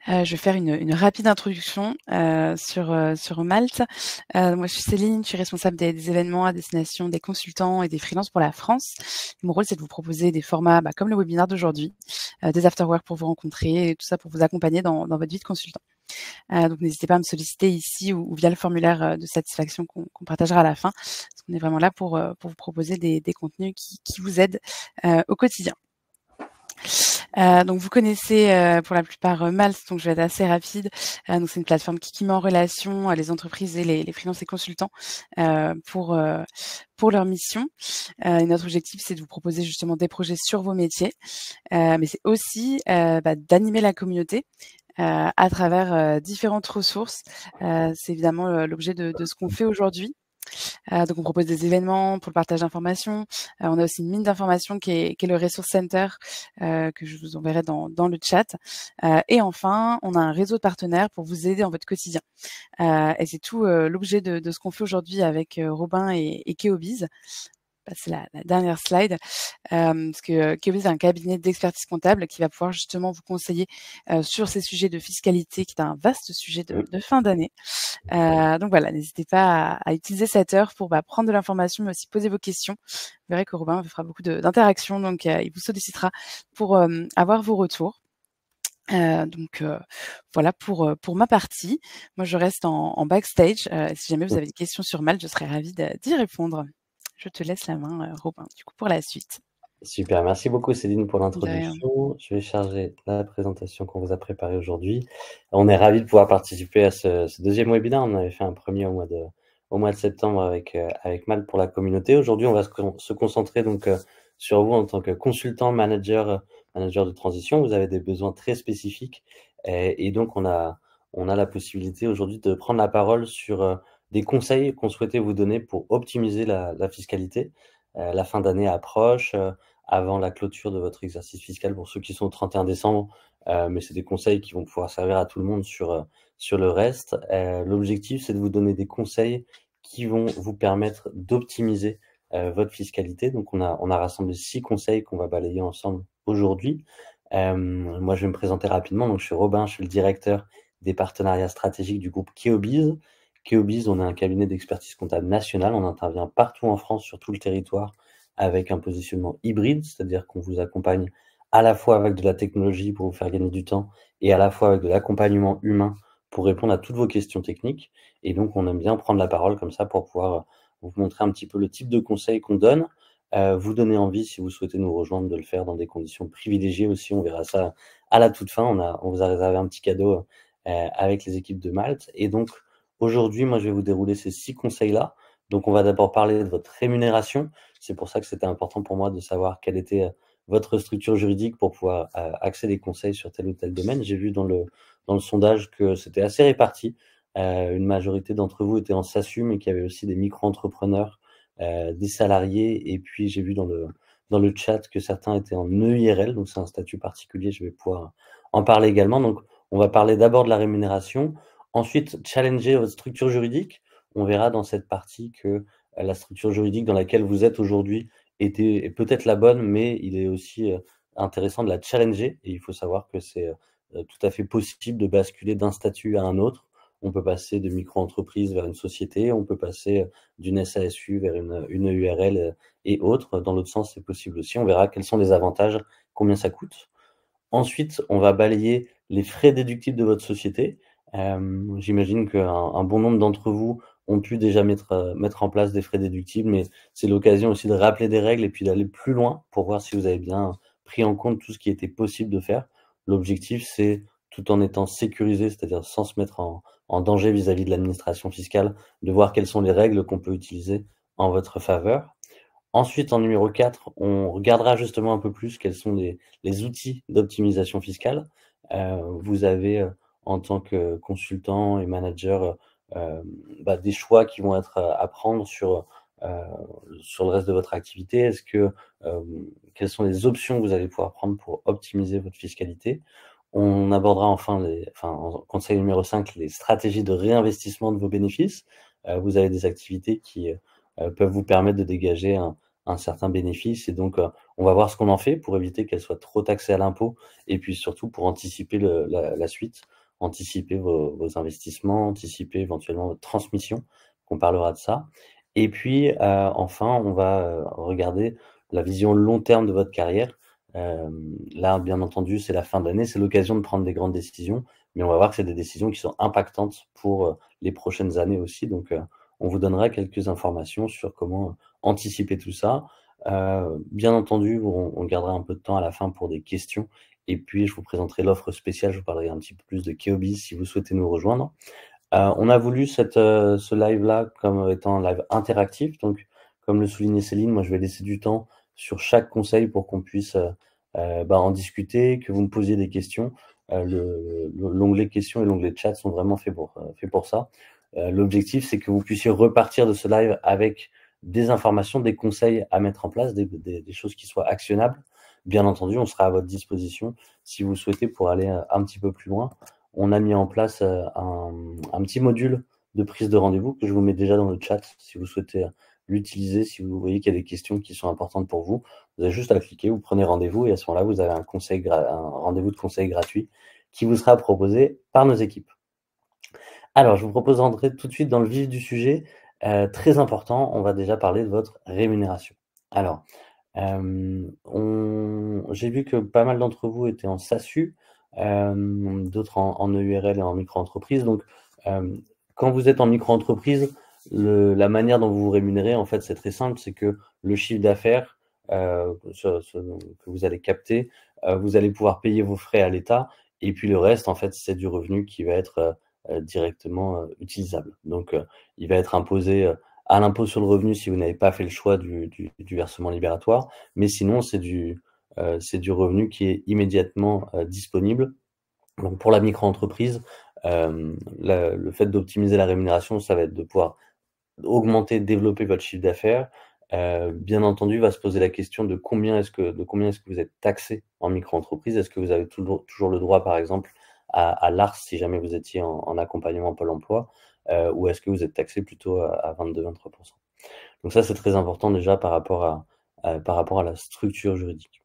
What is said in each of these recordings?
Je vais faire une rapide introduction sur Malte. Moi, je suis Céline, je suis responsable des événements à destination des consultants et des freelances pour la France. Mon rôle, c'est de vous proposer des formats comme le webinaire d'aujourd'hui, des afterwork pour vous rencontrer et tout ça pour vous accompagner dans votre vie de consultant. Donc, n'hésitez pas à me solliciter ici ou via le formulaire de satisfaction qu'on partagera à la fin. Parce qu'on est vraiment là pour vous proposer des contenus qui vous aident au quotidien. Donc vous connaissez pour la plupart Malte, donc je vais être assez rapide. Donc c'est une plateforme qui met en relation les entreprises et les freelances et consultants pour leur mission. Et notre objectif, c'est de vous proposer justement des projets sur vos métiers, mais c'est aussi d'animer la communauté à travers différentes ressources. C'est évidemment l'objet de ce qu'on fait aujourd'hui. Donc on propose des événements pour le partage d'informations. On a aussi une mine d'informations qui est le Resource Center que je vous enverrai dans le chat. Et enfin, on a un réseau de partenaires pour vous aider dans votre quotidien. Et c'est tout l'objet de ce qu'on fait aujourd'hui avec Robin et Keobiz. C'est la dernière slide, parce que Keobiz est un cabinet d'expertise comptable qui va pouvoir justement vous conseiller sur ces sujets de fiscalité, qui est un vaste sujet de fin d'année. Donc voilà, n'hésitez pas à utiliser cette heure pour prendre de l'information, mais aussi poser vos questions. Vous verrez que Robin fera beaucoup d'interactions, donc il vous sollicitera pour avoir vos retours. Voilà pour ma partie. Moi, je reste en backstage. Si jamais vous avez des questions sur Malte, je serais ravie d'y répondre. Je te laisse la main, Robin, du coup, pour la suite. Super, merci beaucoup Céline pour De rien. l'introduction. Je vais charger la présentation qu'on vous a préparée aujourd'hui. On est ravis de pouvoir participer à ce deuxième webinaire. On avait fait un premier au mois de septembre avec Malte pour la communauté. Aujourd'hui, on va se concentrer donc sur vous en tant que consultant, manager de transition. Vous avez des besoins très spécifiques et donc on a la possibilité aujourd'hui de prendre la parole sur des conseils qu'on souhaitait vous donner pour optimiser la fiscalité. La fin d'année approche. Avant la clôture de votre exercice fiscal pour ceux qui sont au 31 décembre. Mais c'est des conseils qui vont pouvoir servir à tout le monde sur le reste. L'objectif, c'est de vous donner des conseils qui vont vous permettre d'optimiser votre fiscalité. Donc, on a rassemblé 6 conseils qu'on va balayer ensemble aujourd'hui. Moi, je vais me présenter rapidement. Donc, je suis Robin, je suis le directeur des partenariats stratégiques du groupe Keobiz. Keobiz, on est un cabinet d'expertise comptable national. On intervient partout en France, sur tout le territoire, avec un positionnement hybride, c'est-à-dire qu'on vous accompagne à la fois avec de la technologie pour vous faire gagner du temps et à la fois avec de l'accompagnement humain pour répondre à toutes vos questions techniques. Et donc, on aime bien prendre la parole comme ça pour pouvoir vous montrer un petit peu le type de conseils qu'on donne, vous donner envie, si vous souhaitez nous rejoindre, de le faire dans des conditions privilégiées aussi. On verra ça à la toute fin. On vous a réservé un petit cadeau avec les équipes de Malte. Et donc, aujourd'hui, moi, je vais vous dérouler ces 6 conseils-là. Donc, on va d'abord parler de votre rémunération. C'est pour ça que c'était important pour moi de savoir quelle était votre structure juridique pour pouvoir axer des conseils sur tel ou tel domaine. J'ai vu dans le sondage que c'était assez réparti. Une majorité d'entre vous étaient en SASU, mais qu'il y avait aussi des micro-entrepreneurs, des salariés. Et puis, j'ai vu dans le chat que certains étaient en EIRL, donc c'est un statut particulier. Je vais pouvoir en parler également. Donc, on va parler d'abord de la rémunération. Ensuite, challenger votre structure juridique. On verra dans cette partie que la structure juridique dans laquelle vous êtes aujourd'hui est peut-être la bonne, mais il est aussi intéressant de la challenger. Et il faut savoir que c'est tout à fait possible de basculer d'un statut à un autre. On peut passer de micro-entreprise vers une société, on peut passer d'une SASU vers une URL et autres. Dans l'autre sens, c'est possible aussi. On verra quels sont les avantages, combien ça coûte. Ensuite, on va balayer les frais déductibles de votre société. J'imagine qu'un bon nombre d'entre vous ont pu déjà mettre en place des frais déductibles, mais c'est l'occasion aussi de rappeler des règles et puis d'aller plus loin pour voir si vous avez bien pris en compte tout ce qui était possible de faire. L'objectif, c'est, tout en étant sécurisé, c'est-à-dire sans se mettre en danger vis-à-vis de l'administration fiscale, de voir quelles sont les règles qu'on peut utiliser en votre faveur. Ensuite, en numéro 4, on regardera justement un peu plus quels sont les outils d'optimisation fiscale. Vous avez, en tant que consultant et manager, des choix qui vont être à prendre sur le reste de votre activité. Quelles sont les options que vous allez pouvoir prendre pour optimiser votre fiscalité? On abordera en conseil numéro 5, les stratégies de réinvestissement de vos bénéfices. Vous avez des activités qui peuvent vous permettre de dégager un certain bénéfice et donc on va voir ce qu'on en fait pour éviter qu'elle soit trop taxée à l'impôt et puis surtout pour anticiper la suite, anticiper vos investissements, anticiper éventuellement votre transmission, on parlera de ça et puis, enfin, on va, regarder la vision long terme de votre carrière. Là, bien entendu, c'est la fin d'année, c'est l'occasion de prendre des grandes décisions, mais on va voir que c'est des décisions qui sont impactantes pour, les prochaines années aussi. Donc, on vous donnera quelques informations sur comment, anticiper tout ça. Bien entendu, on gardera un peu de temps à la fin pour des questions et puis je vous présenterai l'offre spéciale. Je vous parlerai un petit peu plus de Keobiz si vous souhaitez nous rejoindre. On a voulu ce live-là comme étant un live interactif. Donc, comme le soulignait Céline, moi, je vais laisser du temps sur chaque conseil pour qu'on puisse en discuter, que vous me posiez des questions. L'onglet questions et l'onglet chat sont vraiment faits pour ça. L'objectif, c'est que vous puissiez repartir de ce live avec des informations, des conseils à mettre en place, des choses qui soient actionnables. Bien entendu, on sera à votre disposition si vous souhaitez pour aller un petit peu plus loin. On a mis en place un petit module de prise de rendez-vous que je vous mets déjà dans le chat si vous souhaitez l'utiliser, si vous voyez qu'il y a des questions qui sont importantes pour vous. Vous avez juste à cliquer, vous prenez rendez-vous et à ce moment-là, vous avez un rendez-vous de conseil gratuit qui vous sera proposé par nos équipes. Alors, je vous propose d'entrer tout de suite dans le vif du sujet. Très important, on va déjà parler de votre rémunération. Alors, j'ai vu que pas mal d'entre vous étaient en SASU, d'autres en EURL et en micro-entreprise. Donc, quand vous êtes en micro-entreprise, la manière dont vous vous rémunérez, en fait, c'est très simple, c'est que le chiffre d'affaires que vous allez capter, vous allez pouvoir payer vos frais à l'État, et puis le reste, en fait, c'est du revenu qui va être directement utilisable. Donc, il va être imposé à l'impôt sur le revenu si vous n'avez pas fait le choix du versement libératoire, mais sinon c'est du revenu qui est immédiatement disponible. Donc pour la micro-entreprise, le fait d'optimiser la rémunération, ça va être de pouvoir augmenter, développer votre chiffre d'affaires. Bien entendu, va se poser la question de combien est-ce que vous êtes taxé en micro-entreprise? Est-ce que vous avez toujours le droit, par exemple, à l'ARS si jamais vous étiez en accompagnement Pôle emploi, ou est-ce que vous êtes taxé plutôt à 22-23 %? Donc ça, c'est très important déjà par rapport à la structure juridique.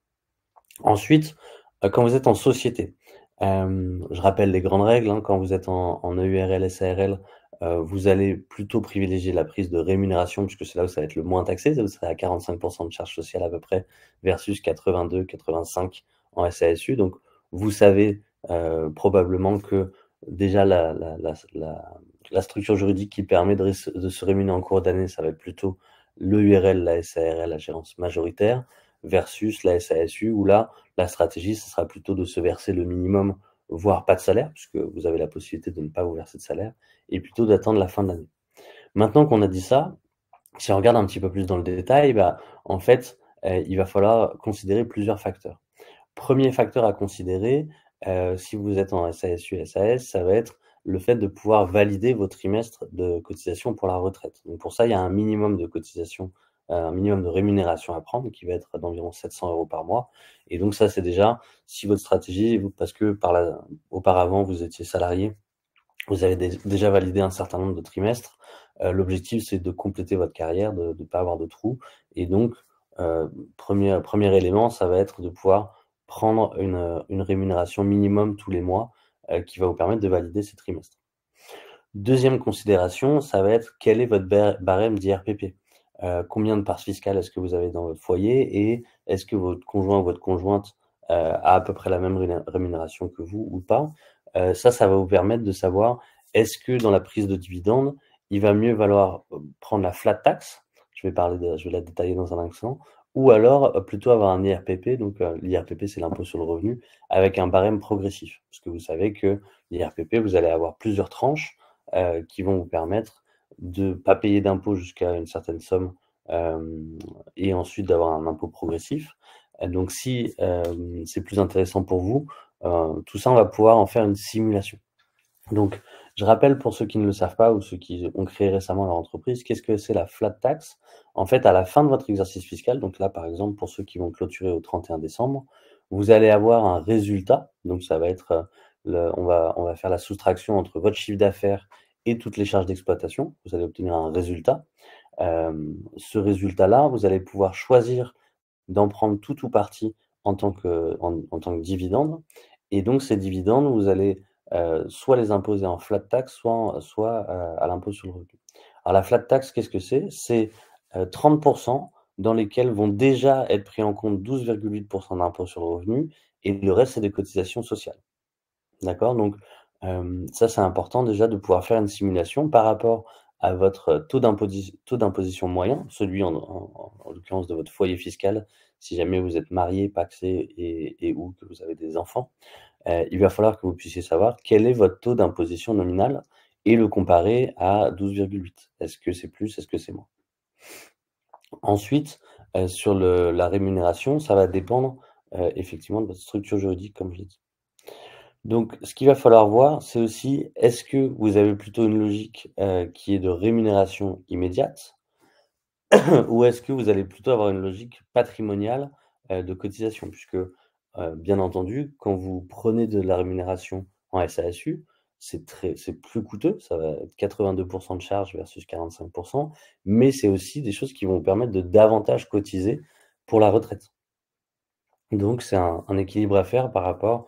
Ensuite, quand vous êtes en société, je rappelle les grandes règles, hein, quand vous êtes en EURL, SARL, vous allez plutôt privilégier la prise de rémunération puisque c'est là où ça va être le moins taxé. Vous serez à 45 % de charges sociales à peu près versus 82-85 en SASU. Donc vous savez, probablement que déjà la structure juridique qui permet de se rémunérer en cours d'année, ça va être plutôt l'EURL, la SARL, la gérance majoritaire versus la SASU où là, la stratégie, ce sera plutôt de se verser le minimum, voire pas de salaire, puisque vous avez la possibilité de ne pas vous verser de salaire, et plutôt d'attendre la fin de l'année. Maintenant qu'on a dit ça, si on regarde un petit peu plus dans le détail, en fait, il va falloir considérer plusieurs facteurs. Premier facteur à considérer, si vous êtes en SASU, SAS, ça va être le fait de pouvoir valider vos trimestres de cotisation pour la retraite. Donc pour ça, il y a un minimum de cotisation, un minimum de rémunération à prendre qui va être d'environ 700 € par mois et donc ça, c'est déjà si votre stratégie parce que auparavant, vous étiez salarié, vous avez déjà validé un certain nombre de trimestres, l'objectif, c'est de compléter votre carrière, de pas avoir de trous et donc premier élément, ça va être de pouvoir prendre une rémunération minimum tous les mois, qui va vous permettre de valider ces trimestres. Deuxième considération, ça va être quel est votre barème d'IRPP? Combien de parts fiscales est-ce que vous avez dans votre foyer et est-ce que votre conjoint ou votre conjointe, a à peu près la même rémunération que vous ou pas? Ça va vous permettre de savoir est-ce que dans la prise de dividende, il va mieux valoir, prendre la flat tax, je vais la détailler dans un instant, ou alors, plutôt avoir un IRPP, donc l'IRPP, c'est l'impôt sur le revenu, avec un barème progressif. Parce que vous savez que l'IRPP, vous allez avoir plusieurs tranches, qui vont vous permettre de pas payer d'impôts jusqu'à une certaine somme, et ensuite d'avoir un impôt progressif. Donc si, c'est plus intéressant pour vous, tout ça, on va pouvoir en faire une simulation. Donc, je rappelle pour ceux qui ne le savent pas ou ceux qui ont créé récemment leur entreprise, qu'est-ce que c'est la flat tax? En fait, à la fin de votre exercice fiscal, donc là, par exemple, pour ceux qui vont clôturer au 31 décembre, vous allez avoir un résultat. Donc, ça va être, on va faire la soustraction entre votre chiffre d'affaires et toutes les charges d'exploitation. Vous allez obtenir un résultat. Ce résultat-là, vous allez pouvoir choisir d'en prendre tout ou partie en tant que dividende et donc ces dividendes, vous allez, soit les imposer en flat tax, soit à l'impôt sur le revenu. Alors la flat tax, qu'est-ce que c'est? C'est, 30 dans lesquels vont déjà être pris en compte 12,8 d'impôt sur le revenu et le reste, c'est des cotisations sociales. D'accord? Donc, ça, c'est important déjà de pouvoir faire une simulation par rapport à votre taux d'imposition moyen, celui en l'occurrence de votre foyer fiscal, si jamais vous êtes marié, pacsé et ou que vous avez des enfants. Il va falloir que vous puissiez savoir quel est votre taux d'imposition nominal et le comparer à 12,8. Est-ce que c'est plus? Est-ce que c'est moins? Ensuite, sur la rémunération, ça va dépendre, effectivement de votre structure juridique, comme je l'ai dit. Donc, ce qu'il va falloir voir, c'est aussi, est-ce que vous avez plutôt une logique, qui est de rémunération immédiate? Ou est-ce que vous allez plutôt avoir une logique patrimoniale, de cotisation? Puisque, bien entendu, quand vous prenez de la rémunération en SASU, c'est plus coûteux, ça va être 82 de charges versus 45, mais c'est aussi des choses qui vont vous permettre de davantage cotiser pour la retraite. Donc c'est un équilibre à faire par rapport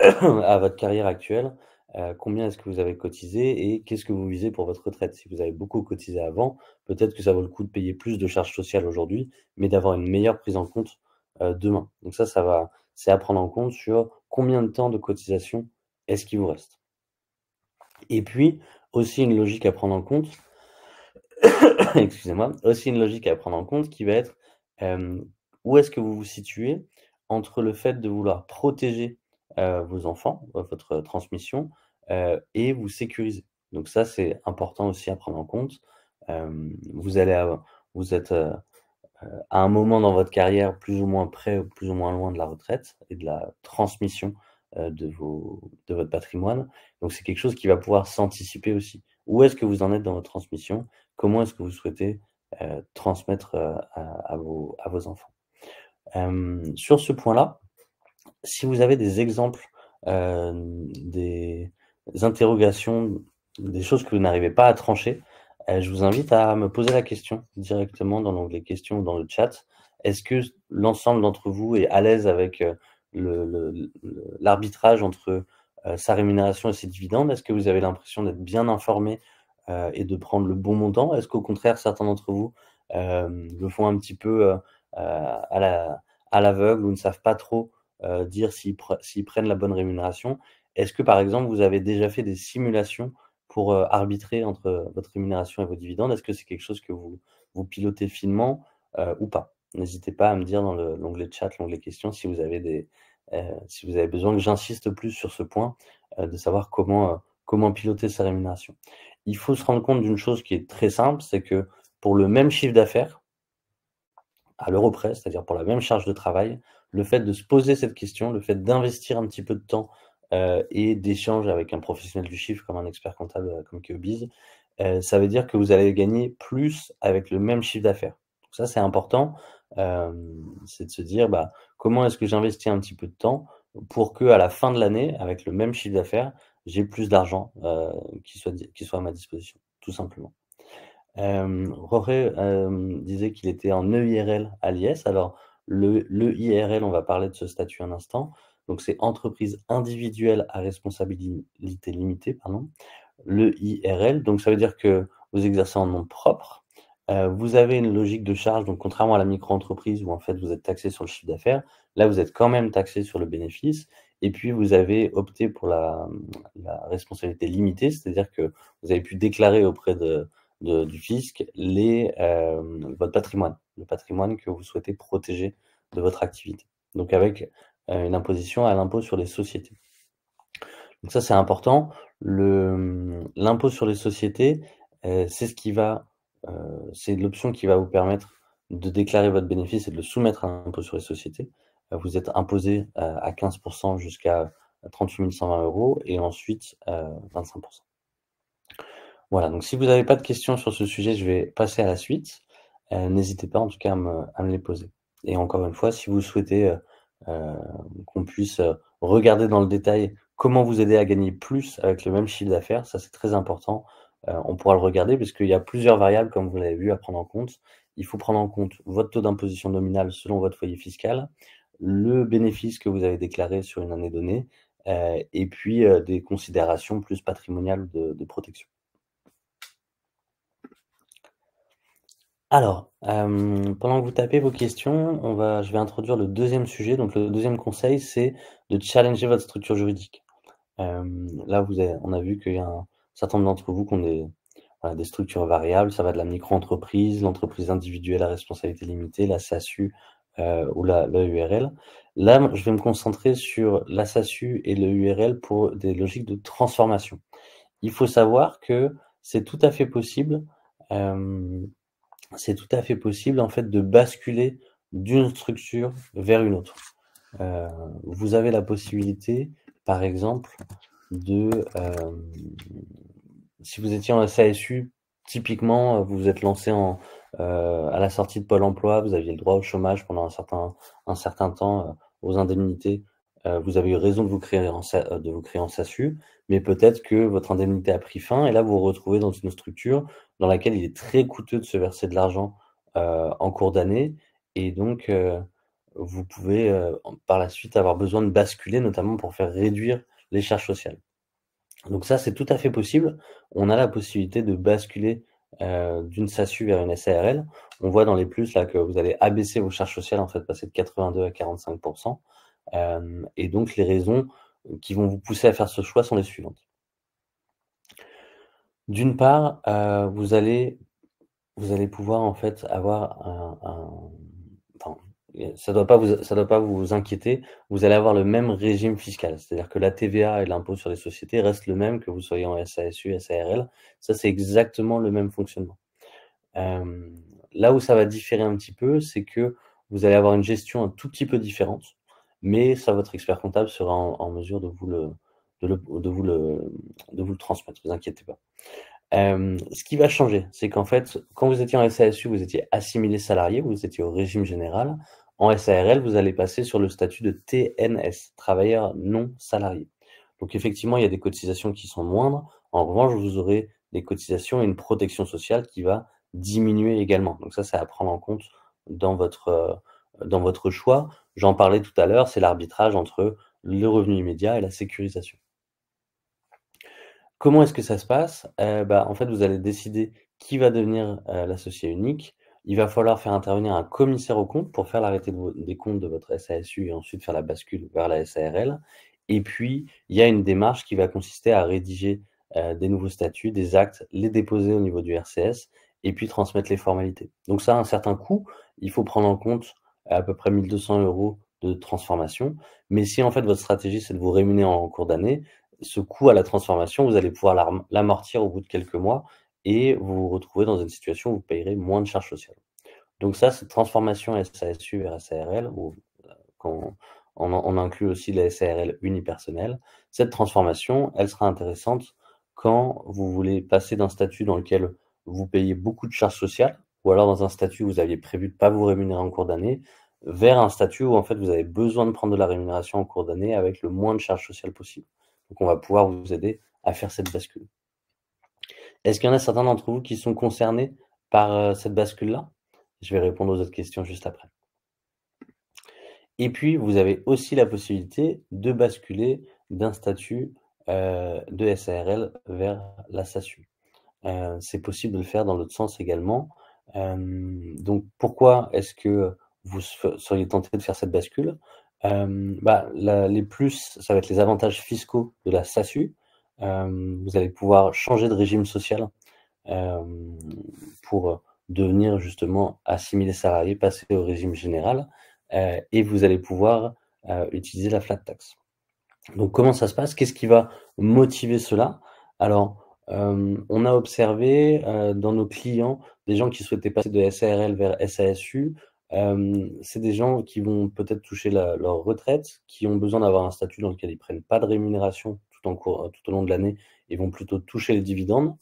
à votre carrière actuelle, combien est-ce que vous avez cotisé et qu'est-ce que vous visez pour votre retraite? Si vous avez beaucoup cotisé avant, peut-être que ça vaut le coup de payer plus de charges sociales aujourd'hui, mais d'avoir une meilleure prise en compte, demain. Donc c'est à prendre en compte sur combien de temps de cotisation est-ce qu'il vous reste? Et puis, aussi une logique à prendre en compte, excusez-moi, aussi une logique à prendre en compte qui va être, où est-ce que vous vous situez entre le fait de vouloir protéger, vos enfants, votre transmission, et vous sécuriser. Donc ça, c'est important aussi à prendre en compte. Vous allez avoir vous êtes, à un moment dans votre carrière plus ou moins près ou plus ou moins loin de la retraite et de la transmission, de votre patrimoine. Donc c'est quelque chose qui va pouvoir s'anticiper aussi. Où est-ce que vous en êtes dans votre transmission? Comment est-ce que vous souhaitez, transmettre, à vos enfants? Sur ce point-là, si vous avez des exemples, des interrogations, des choses que vous n'arrivez pas à trancher, je vous invite à me poser la question directement dans l'onglet questions ou dans le chat. Est-ce que l'ensemble d'entre vous est à l'aise avec, l'arbitrage entre, sa rémunération et ses dividendes? Est-ce que vous avez l'impression d'être bien informé, et de prendre le bon montant? Est-ce qu'au contraire, certains d'entre vous, le font un petit peu, à l'aveugle ou ne savent pas trop, dire s'ils prennent la bonne rémunération? Est-ce que, par exemple, vous avez déjà fait des simulations pour, arbitrer entre votre rémunération et vos dividendes? Est-ce que c'est quelque chose que vous pilotez finement, ou pas? N'hésitez pas à me dire dans l'onglet chat, l'onglet questions, si vous avez besoin que j'insiste plus sur ce point, de savoir comment piloter sa rémunération. Il faut se rendre compte d'une chose qui est très simple, c'est que pour le même chiffre d'affaires, à l'euro près, c'est-à-dire pour la même charge de travail, le fait de se poser cette question, le fait d'investir un petit peu de temps, et d'échanges avec un professionnel du chiffre comme un expert comptable, comme Keobiz, ça veut dire que vous allez gagner plus avec le même chiffre d'affaires. Donc ça, c'est important, c'est de se dire: «Bah, comment est-ce que j'investis un petit peu de temps pour qu'à la fin de l'année, avec le même chiffre d'affaires, j'ai plus d'argent, qui soit à ma disposition?» Tout simplement. Jorge, disait qu'il était en EIRL à l'IS. Alors l'EIRL, on va parler de ce statut un instant. Donc c'est entreprise individuelle à responsabilité limitée, pardon. L'EIRL, donc ça veut dire que vous exercez en nom propre. Vous avez une logique de charge, donc contrairement à la micro-entreprise où en fait vous êtes taxé sur le chiffre d'affaires, là vous êtes quand même taxé sur le bénéfice et puis vous avez opté pour la responsabilité limitée, c'est-à-dire que vous avez pu déclarer auprès du fisc votre patrimoine, le patrimoine que vous souhaitez protéger de votre activité. Donc avec, une imposition à l'impôt sur les sociétés. Donc ça, c'est important. L'impôt sur les sociétés, c'est ce qui va, c'est l'option qui va vous permettre de déclarer votre bénéfice et de le soumettre à l'impôt sur les sociétés. Vous êtes imposé, à 15 jusqu'à 38 120 € et ensuite, 25. Voilà, donc si vous n'avez pas de questions sur ce sujet, je vais passer à la suite. N'hésitez pas en tout cas à me les poser. Et encore une fois, si vous souhaitez, heu, qu'on puisse, regarder dans le détail comment vous aider à gagner plus avec le même chiffre d'affaires, ça c'est très important. on pourra le regarder puisqu'il y a plusieurs variables, comme vous l'avez vu, à prendre en compte. Il faut prendre en compte votre taux d'imposition nominal selon votre foyer fiscal, le bénéfice que vous avez déclaré sur une année donnée, et puis, des considérations plus patrimoniales de protection. Alors, pendant que vous tapez vos questions, je vais introduire le deuxième sujet. Donc le deuxième conseil, c'est de challenger votre structure juridique. Là, on a vu qu'il y a un certain nombre d'entre vous qui ont des structures variables. Ça va de la micro-entreprise, l'entreprise individuelle à responsabilité limitée, la SASU, ou la URL. Là, je vais me concentrer sur la SASU et le URL pour des logiques de transformation. Il faut savoir que c'est tout à fait possible, en fait, de basculer d'une structure vers une autre. Vous avez la possibilité, par exemple, si vous étiez en SASU, typiquement, vous vous êtes lancé à la sortie de Pôle emploi, vous aviez le droit au chômage pendant un certain temps, aux indemnités. Vous avez eu raison de vous créer en SASU, mais peut-être que votre indemnité a pris fin et là, vous vous retrouvez dans une structure dans laquelle il est très coûteux de se verser de l'argent, en cours d'année et donc vous pouvez, par la suite avoir besoin de basculer, notamment pour faire réduire les charges sociales. Donc ça, c'est tout à fait possible. On a la possibilité de basculer, d'une SASU vers une SARL. On voit dans les plus là que vous allez abaisser vos charges sociales, en fait, passer de 82 à 45 et donc les raisons qui vont vous pousser à faire ce choix sont les suivantes. D'une part, vous allez pouvoir en fait avoir enfin, ça doit pas vous inquiéter, vous allez avoir le même régime fiscal. C'est-à-dire que la TVA et l'impôt sur les sociétés restent le même que vous soyez en SASU, SARL. Ça, c'est exactement le même fonctionnement. Là où ça va différer un petit peu, c'est que vous allez avoir une gestion un tout petit peu différente, mais ça, votre expert comptable sera en mesure de vous le transmettre, vous inquiétez pas. Ce qui va changer, c'est qu'en fait, quand vous étiez en SASU, vous étiez assimilé salarié, vous étiez au régime général. En SARL, vous allez passer sur le statut de TNS, travailleur non salarié. Donc effectivement, il y a des cotisations qui sont moindres. En revanche, vous aurez des cotisations et une protection sociale qui va diminuer également. Donc ça, c'est à prendre en compte dans votre choix. J'en parlais tout à l'heure, c'est l'arbitrage entre le revenu immédiat et la sécurisation. Comment est-ce que ça se passe? En fait, vous allez décider qui va devenir, l'associé unique. Il va falloir faire intervenir un commissaire aux comptes pour faire l'arrêté des comptes de votre SASU et ensuite faire la bascule vers la SARL. Et puis, il y a une démarche qui va consister à rédiger, des nouveaux statuts, des actes, les déposer au niveau du RCS et puis transmettre les formalités. Donc ça a un certain coût. Il faut prendre en compte à peu près 1 200 € de transformation. Mais si en fait votre stratégie, c'est de vous rémunérer en cours d'année, ce coût à la transformation, vous allez pouvoir l'amortir au bout de quelques mois et vous vous retrouvez dans une situation où vous payerez moins de charges sociales. Donc ça, cette transformation SASU vers SARL, ou quand on inclut aussi la SARL unipersonnelle, cette transformation, elle sera intéressante quand vous voulez passer d'un statut dans lequel vous payez beaucoup de charges sociales, ou alors dans un statut où vous aviez prévu de ne pas vous rémunérer en cours d'année, vers un statut où en fait vous avez besoin de prendre de la rémunération en cours d'année avec le moins de charges sociales possible. Donc on va pouvoir vous aider à faire cette bascule. Est-ce qu'il y en a certains d'entre vous qui sont concernés par, cette bascule-là? Je vais répondre aux autres questions juste après. Et puis, vous avez aussi la possibilité de basculer d'un statut, de SARL vers la SASU. C'est possible de le faire dans l'autre sens également. Donc pourquoi est-ce que vous seriez tenté de faire cette bascule? Les plus, ça va être les avantages fiscaux de la SASU. Vous allez pouvoir changer de régime social, pour devenir justement assimilé salarié, passer au régime général, et vous allez pouvoir, utiliser la flat tax. Donc comment ça se passe? Qu'est-ce qui va motiver cela? Alors, on a observé, dans nos clients, des gens qui souhaitaient passer de SARL vers SASU. C'est des gens qui vont peut-être toucher leur retraite, qui ont besoin d'avoir un statut dans lequel ils prennent pas de rémunération tout au long de l'année et vont plutôt toucher les dividendes.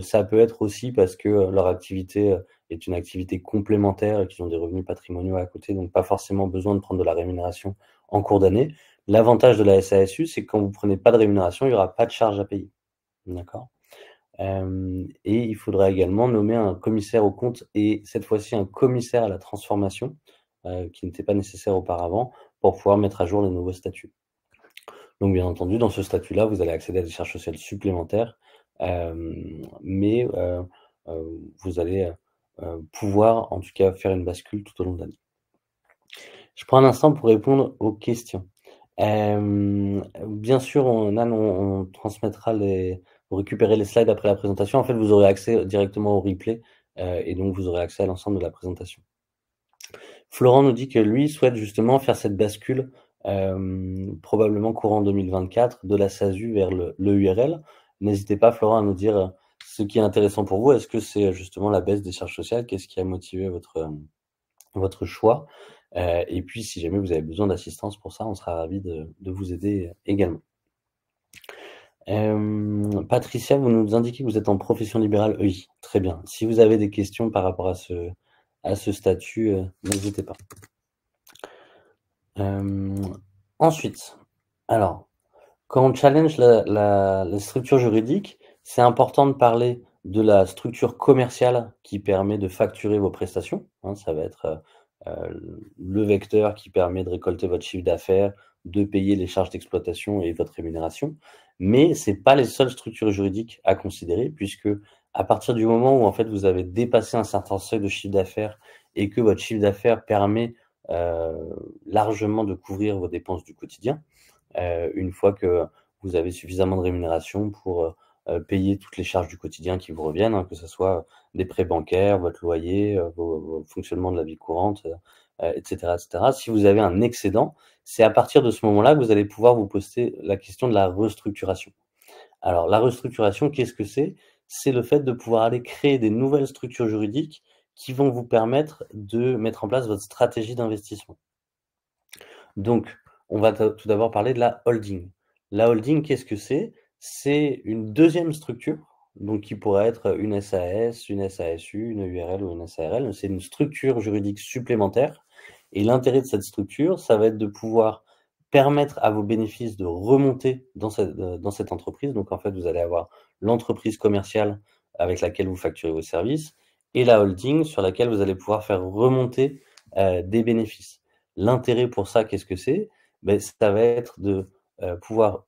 Ça peut être aussi parce que, leur activité, est une activité complémentaire et qu'ils ont des revenus patrimoniaux à côté, donc pas forcément besoin de prendre de la rémunération en cours d'année. L'avantage de la SASU, c'est que quand vous prenez pas de rémunération, il y aura pas de charges à payer. D'accord? Et il faudra également nommer un commissaire aux comptes et cette fois-ci un commissaire à la transformation, qui n'était pas nécessaire auparavant, pour pouvoir mettre à jour les nouveaux statuts. Donc bien entendu, dans ce statut-là, vous allez accéder à des charges sociales supplémentaires, mais vous allez, pouvoir en tout cas faire une bascule tout au long de l'année. Je prends un instant pour répondre aux questions. Bien sûr, on transmettra vous récupérez les slides après la présentation. En fait, vous aurez accès directement au replay, et donc vous aurez accès à l'ensemble de la présentation. Florent nous dit que lui souhaite justement faire cette bascule, probablement courant 2024 de la SASU vers le URL. N'hésitez pas, Florent, à nous dire, ce qui est intéressant pour vous. Est-ce que c'est, justement la baisse des charges sociales? Qu'est-ce qui a motivé votre choix? Et puis si jamais vous avez besoin d'assistance pour ça, on sera ravis de vous aider également. Patricia, vous nous indiquez que vous êtes en profession libérale EI. Très bien. Si vous avez des questions par rapport à ce statut, n'hésitez pas. Ensuite, alors, quand on challenge la structure juridique, c'est important de parler de la structure commerciale qui permet de facturer vos prestations, hein. Ça va être, le vecteur qui permet de récolter votre chiffre d'affaires, de payer les charges d'exploitation et votre rémunération. Mais c'est pas les seules structures juridiques à considérer puisque à partir du moment où, en fait, vous avez dépassé un certain seuil de chiffre d'affaires et que votre chiffre d'affaires permet, largement de couvrir vos dépenses du quotidien, une fois que vous avez suffisamment de rémunération pour, payer toutes les charges du quotidien qui vous reviennent, hein, que ce soit des prêts bancaires, votre loyer, vos fonctionnements de la vie courante, et cetera, et cetera. Si vous avez un excédent, c'est à partir de ce moment-là que vous allez pouvoir vous poser la question de la restructuration. Alors la restructuration, qu'est-ce que c'est? C'est le fait de pouvoir aller créer des nouvelles structures juridiques qui vont vous permettre de mettre en place votre stratégie d'investissement. Donc, on va tout d'abord parler de la holding. La holding, qu'est-ce que c'est? C'est une deuxième structure, donc qui pourrait être une SAS, une SASU, une URL ou une SARL. C'est une structure juridique supplémentaire et l'intérêt de cette structure, ça va être de pouvoir permettre à vos bénéfices de remonter dans cette entreprise. Donc en fait, vous allez avoir l'entreprise commerciale avec laquelle vous facturez vos services et la holding sur laquelle vous allez pouvoir faire remonter, des bénéfices. L'intérêt pour ça, qu'est-ce que c'est? Beh, ça va être de, pouvoir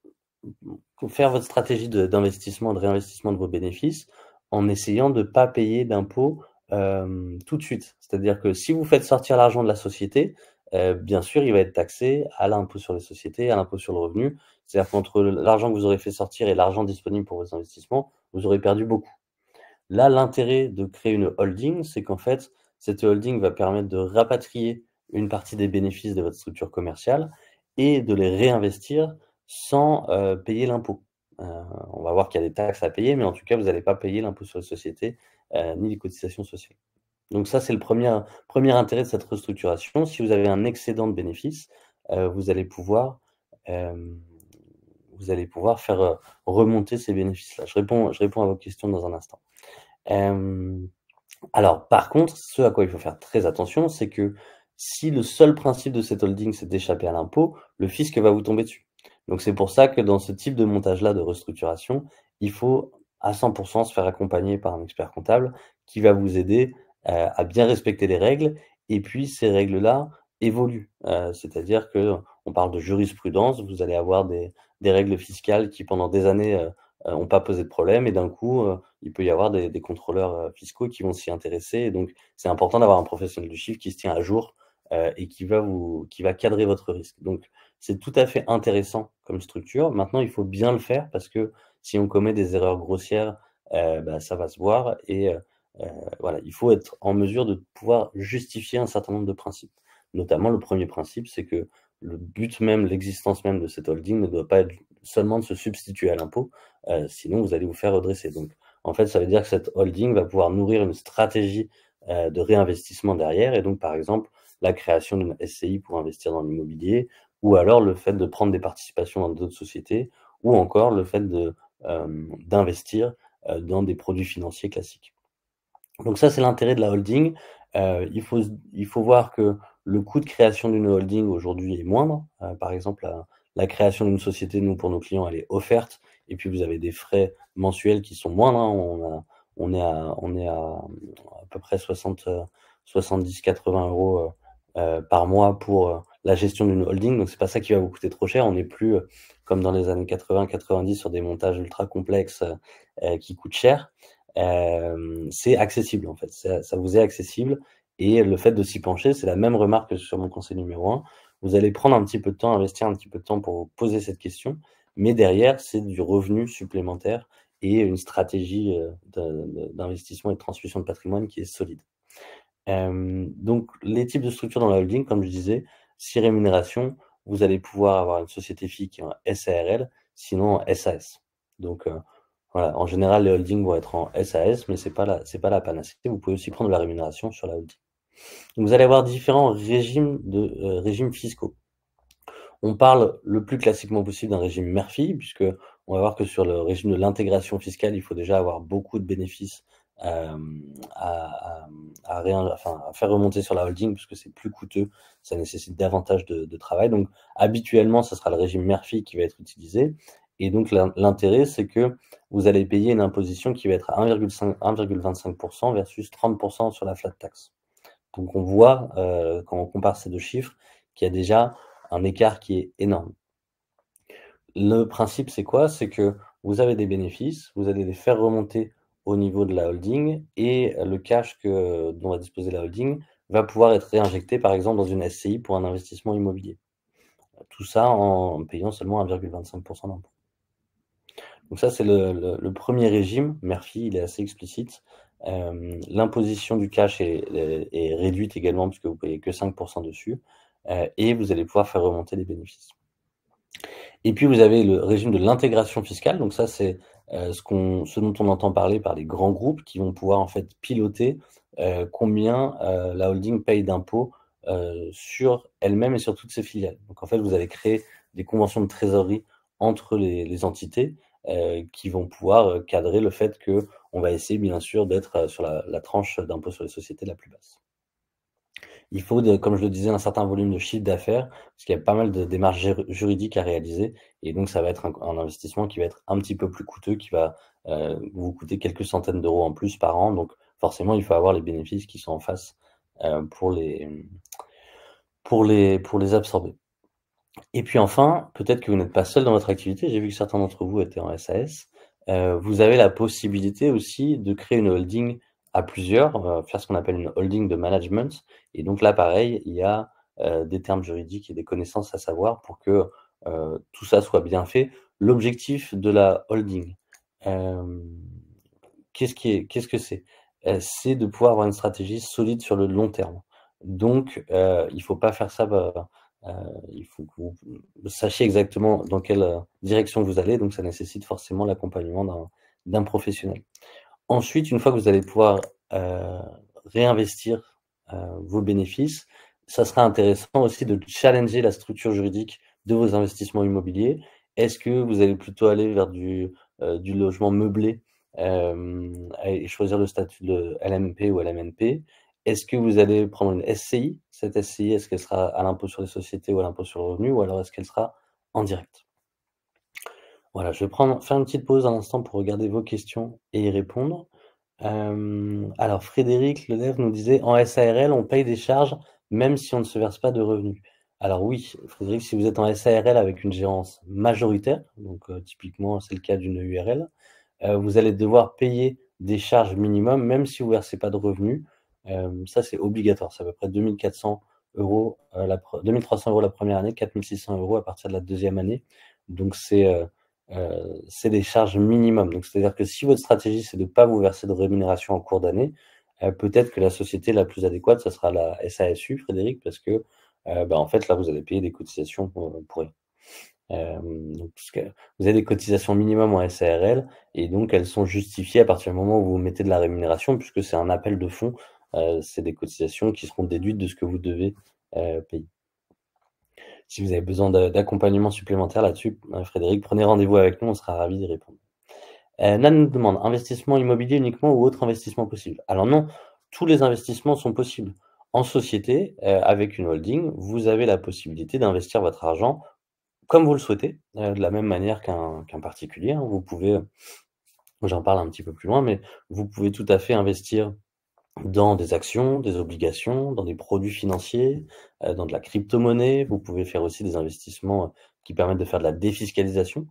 faire votre stratégie d'investissement, de réinvestissement de vos bénéfices en essayant de pas payer d'impôts, tout de suite. C'est-à-dire que si vous faites sortir l'argent de la société, bien sûr, il va être taxé à l'impôt sur les sociétés, à l'impôt sur le revenu. C'est-à-dire qu'entre l'argent que vous aurez fait sortir et l'argent disponible pour vos investissements, vous aurez perdu beaucoup. Là, l'intérêt de créer une holding, c'est qu'en fait, cette holding va permettre de rapatrier une partie des bénéfices de votre structure commerciale et de les réinvestir sans, payer l'impôt. Heu, on va voir qu'il y a des taxes à payer, mais en tout cas, vous n'allez pas payer l'impôt sur les sociétés, ni les cotisations sociales. Donc ça, c'est le premier intérêt de cette restructuration. Si vous avez un excédent de bénéfices, vous allez pouvoir, hem, faire, remonter ces bénéfices-là. Je réponds à vos questions dans un instant. Hem, alors par contre, ce à quoi il faut faire très attention, c'est que si le seul principe de cette holding, c'est d'échapper à l'impôt, le fisc va vous tomber dessus. Donc c'est pour ça que dans ce type de montage-là de restructuration, il faut à 100 se faire accompagner par un expert comptable qui va vous aider, à bien respecter les règles et puis ces règles-là évoluent. C'est-à-dire qu'on parle de jurisprudence, vous allez avoir des règles fiscales qui pendant des années, ont pas posé de problème et d'un coup, il peut y avoir des contrôleurs, fiscaux qui vont s'y intéresser et donc c'est important d'avoir un professionnel du chiffre qui se tient à jour, et qui va cadrer votre risque. Donc c'est tout à fait intéressant comme structure. Maintenant, il faut bien le faire parce que si on commet des erreurs grossières, bah, ça va se voir et voilà, il faut être en mesure de pouvoir justifier un certain nombre de principes. Notamment le premier principe, c'est que le but même, l'existence même de cette holding ne doit pas être seulement de se substituer à l'impôt, sinon vous allez vous faire redresser. Donc en fait, ça veut dire que cette holding va pouvoir nourrir une stratégie, de réinvestissement derrière et donc par exemple, la création d'une SCI pour investir dans l'immobilier ou alors le fait de prendre des participations dans d'autres sociétés ou encore le fait d'investir, dans des produits financiers classiques. Donc ça, c'est l'intérêt de la holding. Il faut voir que le coût de création d'une holding aujourd'hui est moindre. Par exemple, la création d'une société, nous, pour nos clients, elle est offerte. Et puis, vous avez des frais mensuels qui sont moindres, hein. On est à peu près 70-80 € par mois pour la gestion d'une holding. Donc, c'est pas ça qui va vous coûter trop cher. On n'est plus comme dans les années 80-90 sur des montages ultra complexes qui coûtent cher. C'est accessible, en fait. Ça vous est accessible. Et le fait de s'y pencher, c'est la même remarque que sur mon conseil numéro 1. Vous allez prendre un petit peu de temps, investir un petit peu de temps pour vous poser cette question. Mais derrière, c'est du revenu supplémentaire et une stratégie d'investissement et de transmission de patrimoine qui est solide. Donc les types de structures dans la holding, comme je disais, si rémunération, vous allez pouvoir avoir une société fille qui est en SARL, sinon en SAS. Donc voilà, en général, les holdings vont être en SAS, mais c'est pas la panacée. Vous pouvez aussi prendre de la rémunération sur la holding. Donc, vous allez avoir différents régimes fiscaux. On parle le plus classiquement possible d'un régime mère-fille, puisque on va voir que sur le régime de l'intégration fiscale, il faut déjà avoir beaucoup de bénéfices à faire remonter sur la holding, puisque c'est plus coûteux, ça nécessite davantage de travail. Donc habituellement, ce sera le régime mère-fille qui va être utilisé. Et donc l'intérêt, c'est que vous allez payer une imposition qui va être à 1,25% versus 30% sur la flat tax. Donc on voit, quand on compare ces deux chiffres, qu'il y a déjà un écart qui est énorme. Le principe, c'est quoi? C'est que vous avez des bénéfices, vous allez les faire remonter au niveau de la holding et le cash dont va disposer la holding va pouvoir être réinjecté, par exemple, dans une SCI pour un investissement immobilier. Tout ça en payant seulement 1,25% d'impôt. Donc ça, c'est le premier régime. Murphy, il est assez explicite. L'imposition du cash est réduite également puisque vous payez que 5% dessus et vous allez pouvoir faire remonter les bénéfices. Et puis vous avez le régime de l'intégration fiscale. Donc ça, c'est ce dont on entend parler par les grands groupes qui vont pouvoir en fait piloter combien la holding paye d'impôts sur elle-même et sur toutes ses filiales. Donc en fait, vous allez créer des conventions de trésorerie entre les entités qui vont pouvoir cadrer le fait qu'on va essayer bien sûr d'être sur la tranche d'impôt sur les sociétés la plus basse. Il faut, comme je le disais, un certain volume de chiffre d'affaires, parce qu'il y a pas mal de démarches juridiques à réaliser, et donc ça va être un investissement qui va être un petit peu plus coûteux, qui va vous coûter quelques centaines d'euros en plus par an. Donc forcément, il faut avoir les bénéfices qui sont en face pour les absorber. Et puis enfin, peut-être que vous n'êtes pas seul dans votre activité. J'ai vu que certains d'entre vous étaient en SAS. Vous avez la possibilité aussi de créer une holding à plusieurs, faire ce qu'on appelle une holding de management. Et donc là, pareil, il y a des termes juridiques et des connaissances à savoir pour que tout ça soit bien fait. Faut de la holding, qu'est-ce que c'est? C'est de pouvoir avoir une stratégie solide sur le long terme. Donc, il faut pas faire ça, il faut que vous sachiez exactement dans quelle direction vous allez, donc ça nécessite forcément l'accompagnement d'un professionnel. Ensuite, une fois que vous allez pouvoir réinvestir vos bénéfices, ça sera intéressant aussi de challenger la structure juridique de vos investissements immobiliers. Est-ce que vous allez plutôt aller vers du logement meublé et choisir le statut de LMP ou LMNP? Est-ce que vous allez prendre une SCI? Cette SCI, est-ce qu'elle sera à l'impôt sur les sociétés ou à l'impôt sur le revenu, ou alors est-ce qu'elle sera en direct? Voilà, je vais faire une petite pause un instant pour regarder vos questions et y répondre. Alors Frédéric Lelève nous disait: «En SARL, on paye des charges même si on ne se verse pas de revenus». Alors oui, Frédéric, si vous êtes en SARL avec une gérance majoritaire, donc typiquement c'est le cas d'une URL, vous allez devoir payer des charges minimum même si vous versez pas de revenus. Ça, c'est obligatoire. C'est à peu près 2 400 €, 2 300 € la première année, 4 600 € à partir de la deuxième année. Donc c'est des charges minimum. Donc c'est-à-dire que si votre stratégie, c'est de ne pas vous verser de rémunération en cours d'année, peut-être que la société la plus adéquate, ça sera la SASU, Frédéric, parce que, en fait, là, vous allez payer des cotisations pour rien. Donc vous avez des cotisations minimum en SARL et donc elles sont justifiées à partir du moment où vous mettez de la rémunération, puisque c'est un appel de fonds. C'est des cotisations qui seront déduites de ce que vous devez payer. Si vous avez besoin d'accompagnement supplémentaire là-dessus, Frédéric, prenez rendez-vous avec nous, on sera ravis d'y répondre. Nan nous demande: investissement immobilier uniquement ou autre investissement possible? Alors non, tous les investissements sont possibles. En société, avec une holding, vous avez la possibilité d'investir votre argent comme vous le souhaitez, de la même manière qu'un particulier, hein. Vous pouvez, j'en parle un petit peu plus loin, mais vous pouvez tout à fait investir dans des actions, des obligations, dans des produits financiers, dans de la crypto-monnaie. Vous pouvez faire aussi des investissements, qui permettent de faire de la défiscalisation,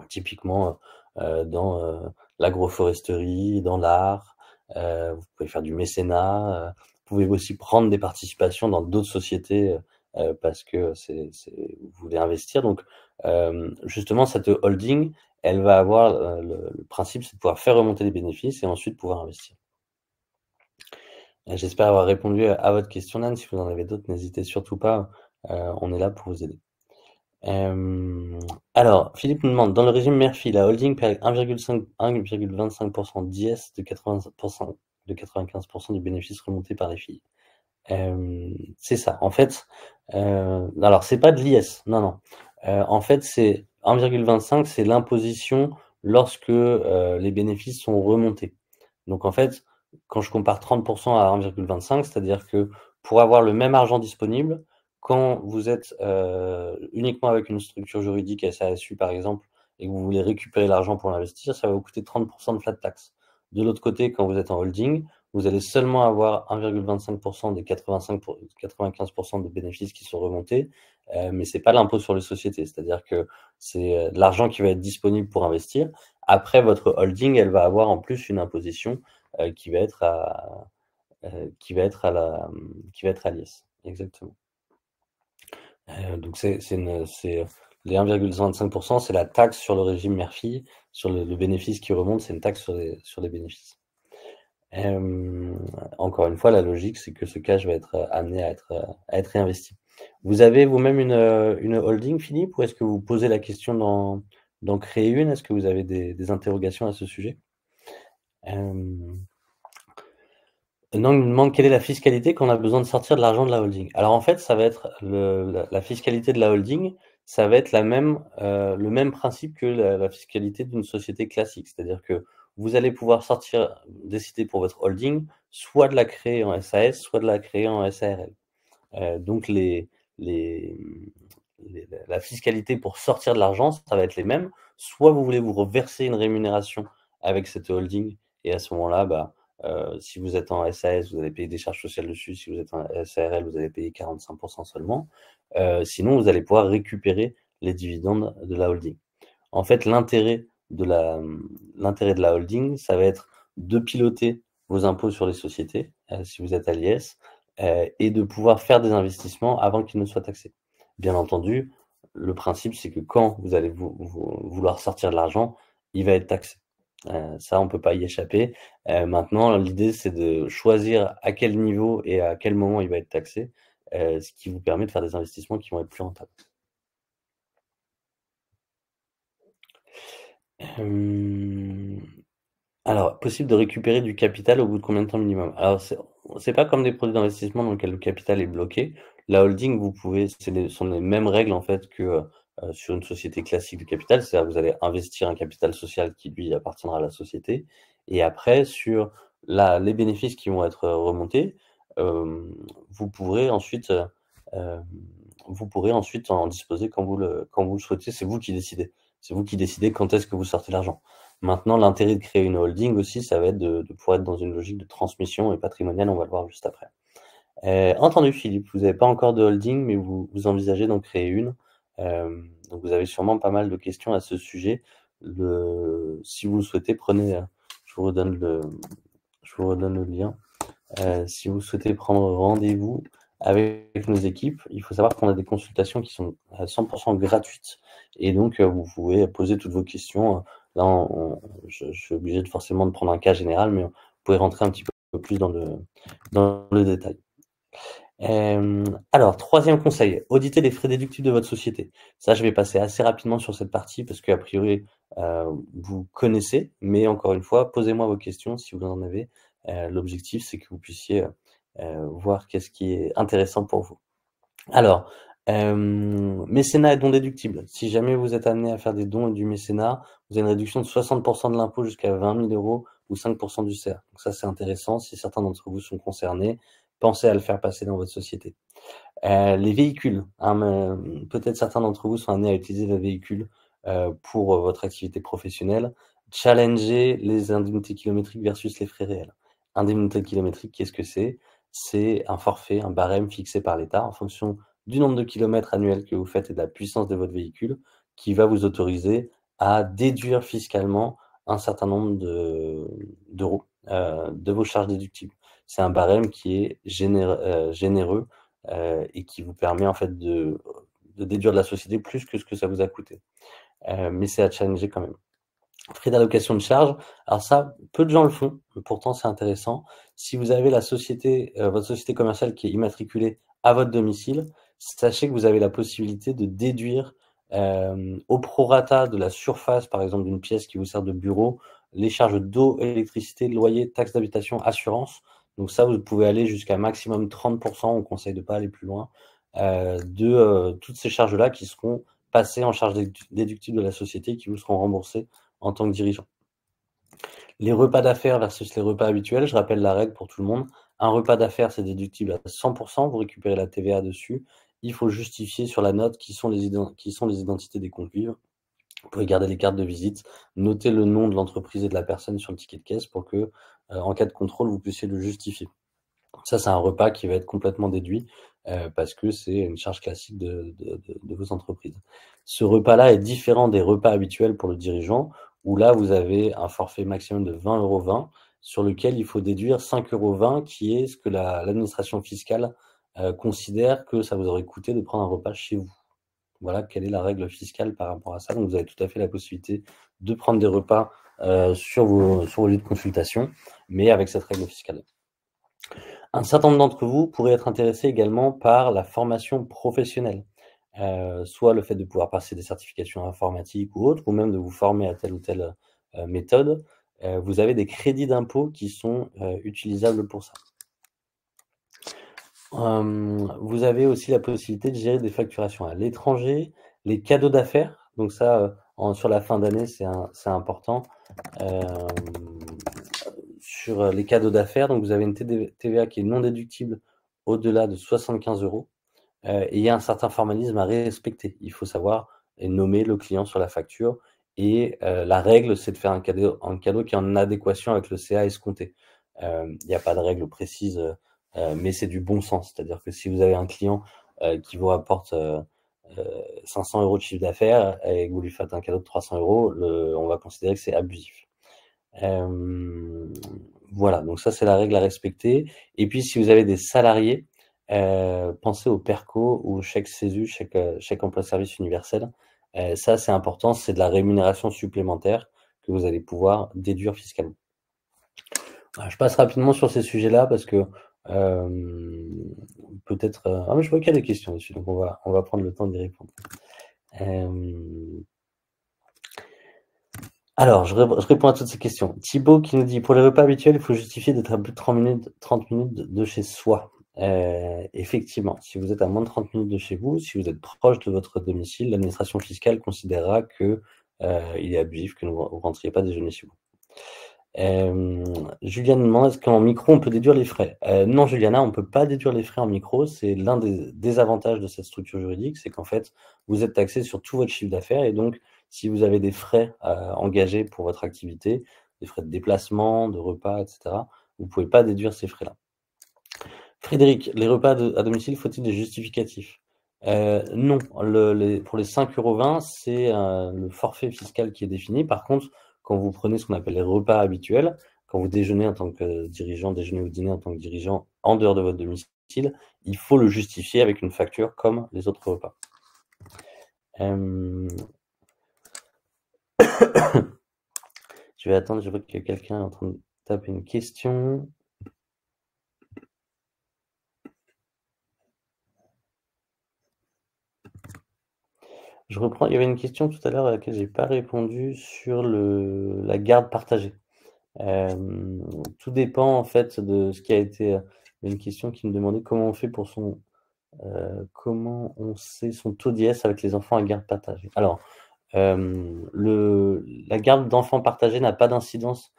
typiquement, dans, l'agroforesterie, dans l'art. Vous pouvez faire du mécénat, vous pouvez aussi prendre des participations dans d'autres sociétés, parce que vous voulez investir. Donc, justement cette holding, elle va avoir, le principe, c'est de pouvoir faire remonter les bénéfices et ensuite pouvoir investir. J'espère avoir répondu à votre question, Nan. Si vous en avez d'autres, n'hésitez surtout pas, on est là pour vous aider. Alors, Philippe nous demande, dans le régime Murphy, la holding paie 1,25% d'IS de 95% du bénéfice remonté par les filles. C'est ça. En fait, alors c'est pas de l'IS, non, non. En fait, c'est 1,25, c'est l'imposition lorsque les bénéfices sont remontés. Donc en fait, quand je compare 30% à 1,25, c'est-à-dire que pour avoir le même argent disponible, quand vous êtes uniquement avec une structure juridique SASU par exemple, et que vous voulez récupérer l'argent pour l'investir, ça va vous coûter 30% de flat tax. De l'autre côté, quand vous êtes en holding, vous allez seulement avoir 1,25% des 95% de bénéfices qui sont remontés, mais c'est pas l'impôt sur les sociétés. C'est-à-dire que c'est l'argent qui va être disponible pour investir. Après, votre holding, elle va avoir en plus une imposition qui va être à l'IS. Exactement. Donc c'est les 1,25%, c'est la taxe sur le régime Murphy, sur le bénéfice qui remonte, c'est une taxe sur les bénéfices. Encore une fois, la logique, c'est que ce cash va être amené à être réinvesti. Vous avez vous-même une holding, Philippe, ou est-ce que vous posez la question d'en créer une? Est-ce que vous avez des interrogations à ce sujet? Non, il me demande quelle est la fiscalité quand on a besoin de sortir de l'argent de la holding. Alors en fait, ça va être la fiscalité de la holding, ça va être le même principe que la fiscalité d'une société classique. C'est-à-dire que vous allez pouvoir décider pour votre holding, soit de la créer en SAS, soit de la créer en SARL. Donc la fiscalité pour sortir de l'argent, ça va être les mêmes. Soit vous voulez vous reverser une rémunération avec cette holding, et à ce moment-là, bah, si vous êtes en SAS, vous allez payer des charges sociales dessus. Si vous êtes en SARL, vous allez payer 45% seulement. Sinon, vous allez pouvoir récupérer les dividendes de la holding. En fait, l'intérêt de la holding, ça va être de piloter vos impôts sur les sociétés, si vous êtes à l'IS, et de pouvoir faire des investissements avant qu'ils ne soient taxés. Bien entendu, le principe, c'est que quand vous allez vouloir sortir de l'argent, il va être taxé. Ça, on ne peut pas y échapper. Maintenant, l'idée, c'est de choisir à quel niveau et à quel moment il va être taxé, ce qui vous permet de faire des investissements qui vont être plus rentables. Alors, possible de récupérer du capital au bout de combien de temps minimum? Alors, c'est pas comme des produits d'investissement dans lesquels le capital est bloqué. La holding, vous pouvez, sont les mêmes règles en fait que sur une société classique de capital. C'est-à-dire que vous allez investir un capital social qui lui appartiendra à la société. Et après, sur les bénéfices qui vont être remontés, vous pourrez ensuite, en disposer quand vous le souhaitez. C'est vous qui décidez. C'est vous qui décidez quand est-ce que vous sortez l'argent. Maintenant, l'intérêt de créer une holding aussi, ça va être de pouvoir être dans une logique de transmission et patrimoniale, on va le voir juste après. Entendu, Philippe, vous n'avez pas encore de holding, mais vous envisagez d'en créer une. Donc vous avez sûrement pas mal de questions à ce sujet. Si vous le souhaitez, prenez, je vous redonne le lien. Si vous souhaitez prendre rendez-vous avec nos équipes, il faut savoir qu'on a des consultations qui sont à 100% gratuites, et donc vous pouvez poser toutes vos questions. Là, je suis obligé forcément de prendre un cas général, mais vous pouvez rentrer un petit peu plus dans le détail. Alors, troisième conseil, auditer les frais déductibles de votre société. Ça, je vais passer assez rapidement sur cette partie parce qu'a priori, vous connaissez, mais encore une fois, posez-moi vos questions si vous en avez. L'objectif, c'est que vous puissiez voir qu'est-ce qui est intéressant pour vous. Alors, mécénat et dons déductibles. Si jamais vous êtes amené à faire des dons et du mécénat, vous avez une réduction de 60% de l'impôt jusqu'à 20 000 € ou 5% du CER. Donc ça, c'est intéressant si certains d'entre vous sont concernés. pensez à le faire passer dans votre société. Les véhicules, hein, peut-être certains d'entre vous sont amenés à utiliser le véhicule pour votre activité professionnelle. Challengez les indemnités kilométriques versus les frais réels. Indemnité kilométrique, qu'est-ce que c'est? C'est un forfait, un barème fixé par l'État en fonction du nombre de kilomètres annuels que vous faites et de la puissance de votre véhicule qui va vous autoriser à déduire fiscalement un certain nombre d'euros de vos charges déductibles. C'est un barème qui est généreux et qui vous permet en fait de déduire de la société plus que ce que ça vous a coûté. Mais c'est à challenger quand même. Frais d'allocation de charges, alors ça, peu de gens le font, mais pourtant c'est intéressant. Si vous avez la société, votre société commerciale qui est immatriculée à votre domicile, sachez que vous avez la possibilité de déduire au prorata de la surface, par exemple d'une pièce qui vous sert de bureau, les charges d'eau, électricité, loyer, taxes d'habitation, assurance. Donc ça, vous pouvez aller jusqu'à maximum 30%, on conseille de pas aller plus loin, de toutes ces charges-là qui seront passées en charge déductible de la société et qui vous seront remboursées en tant que dirigeant. Les repas d'affaires versus les repas habituels, je rappelle la règle pour tout le monde. Un repas d'affaires, c'est déductible à 100%, vous récupérez la TVA dessus. Il faut justifier sur la note qui sont les identités des convives. Vous pouvez garder les cartes de visite, noter le nom de l'entreprise et de la personne sur le ticket de caisse pour que, en cas de contrôle, vous puissiez le justifier. Ça, c'est un repas qui va être complètement déduit parce que c'est une charge classique de vos entreprises. Ce repas-là est différent des repas habituels pour le dirigeant, où là, vous avez un forfait maximum de 20,20 € sur lequel il faut déduire 5,20 € qui est ce que l'administration fiscale considère que ça vous aurait coûté de prendre un repas chez vous. Voilà quelle est la règle fiscale par rapport à ça. Donc, vous avez tout à fait la possibilité de prendre des repas sur vos lieux de consultation, mais avec cette règle fiscale. Un certain nombre d'entre vous pourraient être intéressés également par la formation professionnelle, soit le fait de pouvoir passer des certifications informatiques ou autres, ou même de vous former à telle ou telle méthode. Vous avez des crédits d'impôt qui sont utilisables pour ça. Vous avez aussi la possibilité de gérer des facturations à l'étranger, les cadeaux d'affaires. Donc ça, sur la fin d'année, c'est important. Sur les cadeaux d'affaires, donc vous avez une TVA qui est non déductible au-delà de 75 €. Et il y a un certain formalisme à respecter. Il faut savoir et nommer le client sur la facture et la règle, c'est de faire un cadeau qui est en adéquation avec le CA escompté. Il n'y a pas de règle précise, mais c'est du bon sens. C'est-à-dire que si vous avez un client qui vous rapporte 500 € de chiffre d'affaires et que vous lui faites un cadeau de 300 €, on va considérer que c'est abusif. Voilà, donc ça, c'est la règle à respecter. Et puis, si vous avez des salariés, pensez au PERCO ou au chèque CESU, chèque emploi service universel. Ça, c'est important, c'est de la rémunération supplémentaire que vous allez pouvoir déduire fiscalement. Je passe rapidement sur ces sujets-là parce que peut-être. Ah, mais je vois qu'il y a des questions dessus, donc on va prendre le temps d'y répondre. Alors, je réponds à toutes ces questions. Thibaut qui nous dit, pour les repas habituels, il faut justifier d'être à plus de 30 minutes de chez soi. Effectivement, si vous êtes à moins de 30 minutes de chez vous, si vous êtes proche de votre domicile, l'administration fiscale considérera que il est abusif que vous ne rentriez pas déjeuner chez vous. Juliane demande, est-ce qu'en micro, on peut déduire les frais? Non, Juliana, on ne peut pas déduire les frais en micro. C'est l'un des désavantages de cette structure juridique, c'est qu'en fait, vous êtes taxé sur tout votre chiffre d'affaires et donc, si vous avez des frais engagés pour votre activité, des frais de déplacement, de repas, etc., vous ne pouvez pas déduire ces frais-là. Frédéric, les repas à domicile, faut-il des justificatifs? Non, pour les 5,20 €, c'est le forfait fiscal qui est défini. Par contre, quand vous prenez ce qu'on appelle les repas habituels, quand vous déjeunez en tant que dirigeant, déjeuner ou dîner en tant que dirigeant en dehors de votre domicile, il faut le justifier avec une facture comme les autres repas. Je vais attendre, je vois que quelqu'un est en train de taper une question. Je reprends, il y avait une question tout à l'heure à laquelle j'ai pas répondu sur la garde partagée. Tout dépend en fait de ce qui a été, il y a une question qui me demandait comment on fait pour comment on sait son taux d'IS avec les enfants à garde partagée? Alors, la garde d'enfants partagée n'a pas d'incidence,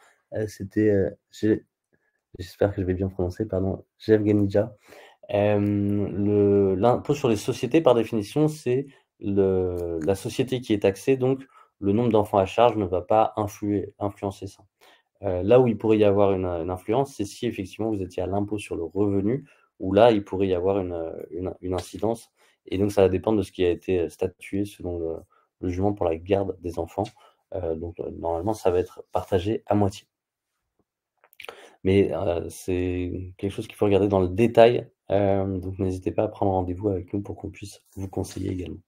j'espère que je vais bien prononcer, pardon, Jevgenija. L'impôt sur les sociétés, par définition, c'est la société qui est taxée, donc le nombre d'enfants à charge ne va pas influencer ça. Là où il pourrait y avoir une influence, c'est si effectivement vous étiez à l'impôt sur le revenu, où là, il pourrait y avoir une incidence. Et donc, ça va dépendre de ce qui a été statué selon le jugement pour la garde des enfants. Donc, normalement, ça va être partagé à moitié. Mais c'est quelque chose qu'il faut regarder dans le détail. Donc, n'hésitez pas à prendre rendez-vous avec nous pour qu'on puisse vous conseiller également.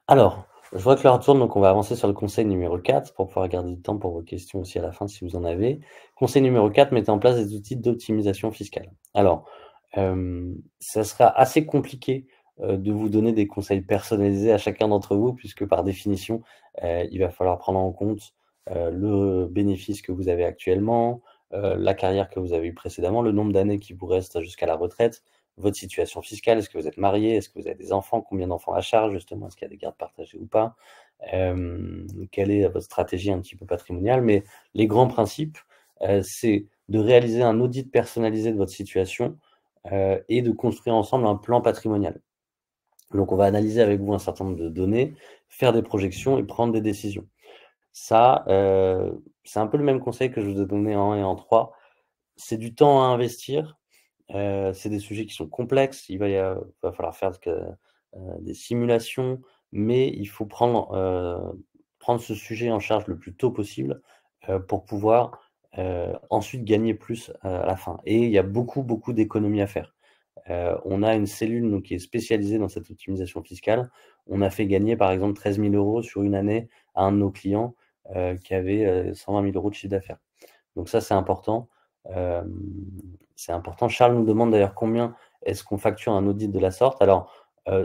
Alors, je vois que l'heure tourne, donc on va avancer sur le conseil numéro 4 pour pouvoir garder du temps pour vos questions aussi à la fin si vous en avez. Conseil numéro 4, mettez en place des outils d'optimisation fiscale. Alors, ça sera assez compliqué de vous donner des conseils personnalisés à chacun d'entre vous, puisque par définition, il va falloir prendre en compte le bénéfice que vous avez actuellement, la carrière que vous avez eue précédemment, le nombre d'années qui vous reste jusqu'à la retraite, votre situation fiscale, est-ce que vous êtes marié, est-ce que vous avez des enfants, combien d'enfants à charge justement, est-ce qu'il y a des gardes partagées ou pas, quelle est votre stratégie un petit peu patrimoniale, mais les grands principes, c'est de réaliser un audit personnalisé de votre situation et de construire ensemble un plan patrimonial. Donc on va analyser avec vous un certain nombre de données, faire des projections et prendre des décisions. Ça, c'est un peu le même conseil que je vous ai donné en 1 et en 3. C'est du temps à investir, c'est des sujets qui sont complexes, va falloir faire des simulations, mais il faut prendre ce sujet en charge le plus tôt possible, pour pouvoir, ensuite gagner plus, à la fin et il y a beaucoup, beaucoup d'économies à faire. On a une cellule donc qui est spécialisée dans cette optimisation fiscale. On a fait gagner par exemple 13 000 € sur une année à un de nos clients, qui avait, 120 000 € de chiffre d'affaires. Donc ça, c'est important. Hem, c'est important. Charles nous demande d'ailleurs combien est-ce qu'on facture un audit de la sorte? Alors,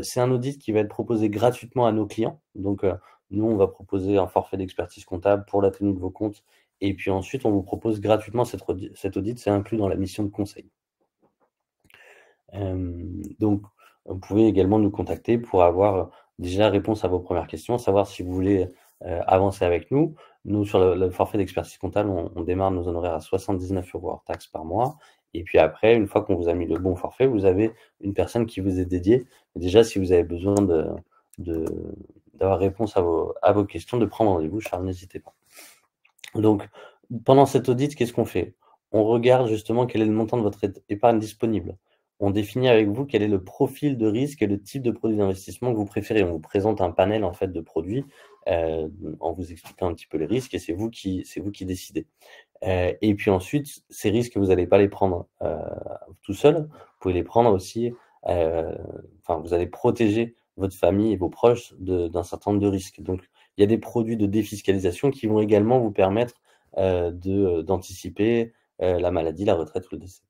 c'est un audit qui va être proposé gratuitement à nos clients. Donc, nous, on va proposer un forfait d'expertise comptable pour la tenue de vos comptes et puis ensuite, on vous propose gratuitement cet audit, c'est inclus dans la mission de conseil. Donc, vous pouvez également nous contacter pour avoir déjà réponse à vos premières questions, savoir si vous voulez, avancer avec nous. Nous, sur le forfait d'expertise comptable, on démarre nos honoraires à 79 € hors taxes par mois et puis après, une fois qu'on vous a mis le bon forfait, vous avez une personne qui vous est dédiée. Déjà, si vous avez besoin de d'avoir réponse à vos questions, de prendre rendez-vous, Charles, n'hésitez pas. Donc, pendant cet audit, qu'est-ce qu'on fait? On regarde justement quel est le montant de votre épargne disponible. On définit avec vous quel est le profil de risque et le type de produit d'investissement que vous préférez. On vous présente un panel en fait de produits, en vous expliquant un petit peu les risques et c'est vous qui décidez. Et puis ensuite, ces risques, vous n'allez pas les prendre, tout seul. Vous pouvez les prendre aussi, enfin, vous allez protéger votre famille et vos proches d'un certain nombre de risques. Donc, il y a des produits de défiscalisation qui vont également vous permettre, d'anticiper, la maladie, la retraite ou le décès.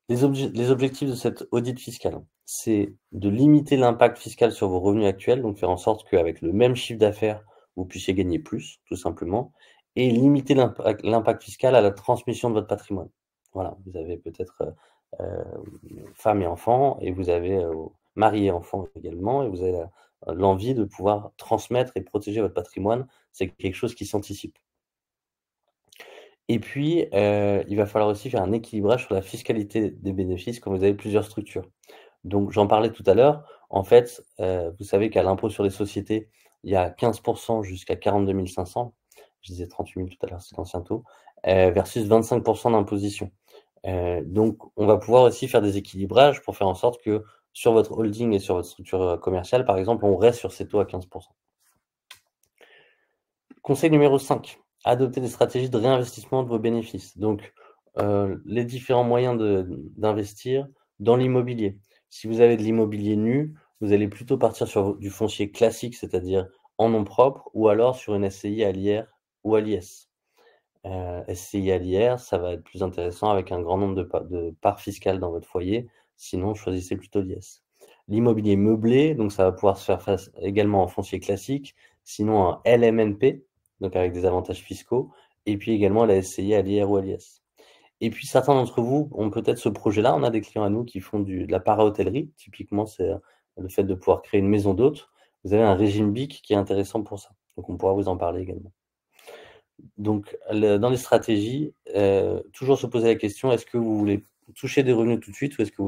Les objectifs de cet audit fiscal, c'est de limiter l'impact fiscal sur vos revenus actuels, donc faire en sorte qu'avec le même chiffre d'affaires, vous puissiez gagner plus, tout simplement, et limiter l'impact fiscal à la transmission de votre patrimoine. Voilà, vous avez peut-être, femme et enfants et vous avez, mari et enfants également et vous avez, l'envie de pouvoir transmettre et protéger votre patrimoine. C'est quelque chose qui s'anticipe. Et puis, il va falloir aussi faire un équilibrage sur la fiscalité des bénéfices quand vous avez plusieurs structures. Donc j'en parlais tout à l'heure, en fait, vous savez qu'à l'impôt sur les sociétés, il y a 15 jusqu'à 42 500. Je disais 38 000 tout à l'heure, c'est l'ancien taux, versus 25 d'imposition. Donc on va pouvoir aussi faire des équilibrages pour faire en sorte que sur votre holding et sur votre structure, commerciale, par exemple, on reste sur ces taux à 15. Conseil numéro 5, adopter des stratégies de réinvestissement de vos bénéfices. Donc, les différents moyens d'investir dans l'immobilier. Si vous avez de l'immobilier nu, vous allez plutôt partir sur du foncier classique, c'est-à-dire en nom propre, ou alors sur une SCI à l'IR ou à l'IS. SCI à l'IR, ça va être plus intéressant avec un grand nombre de parts fiscales dans votre foyer, sinon choisissez plutôt l'IS. L'immobilier meublé, donc ça va pouvoir se faire face également en foncier classique, sinon en LMNP, donc avec des avantages fiscaux, et puis également la SCI à l'IR ou à l'IS. Et puis certains d'entre vous ont peut-être ce projet-là. On a des clients à nous qui font de la para-hôtellerie. Typiquement, c'est le fait de pouvoir créer une maison d'hôtes. Vous avez un régime BIC qui est intéressant pour ça. Donc on pourra vous en parler également. Donc, dans les stratégies, toujours se poser la question, est-ce que vous voulez toucher des revenus tout de suite ou est-ce que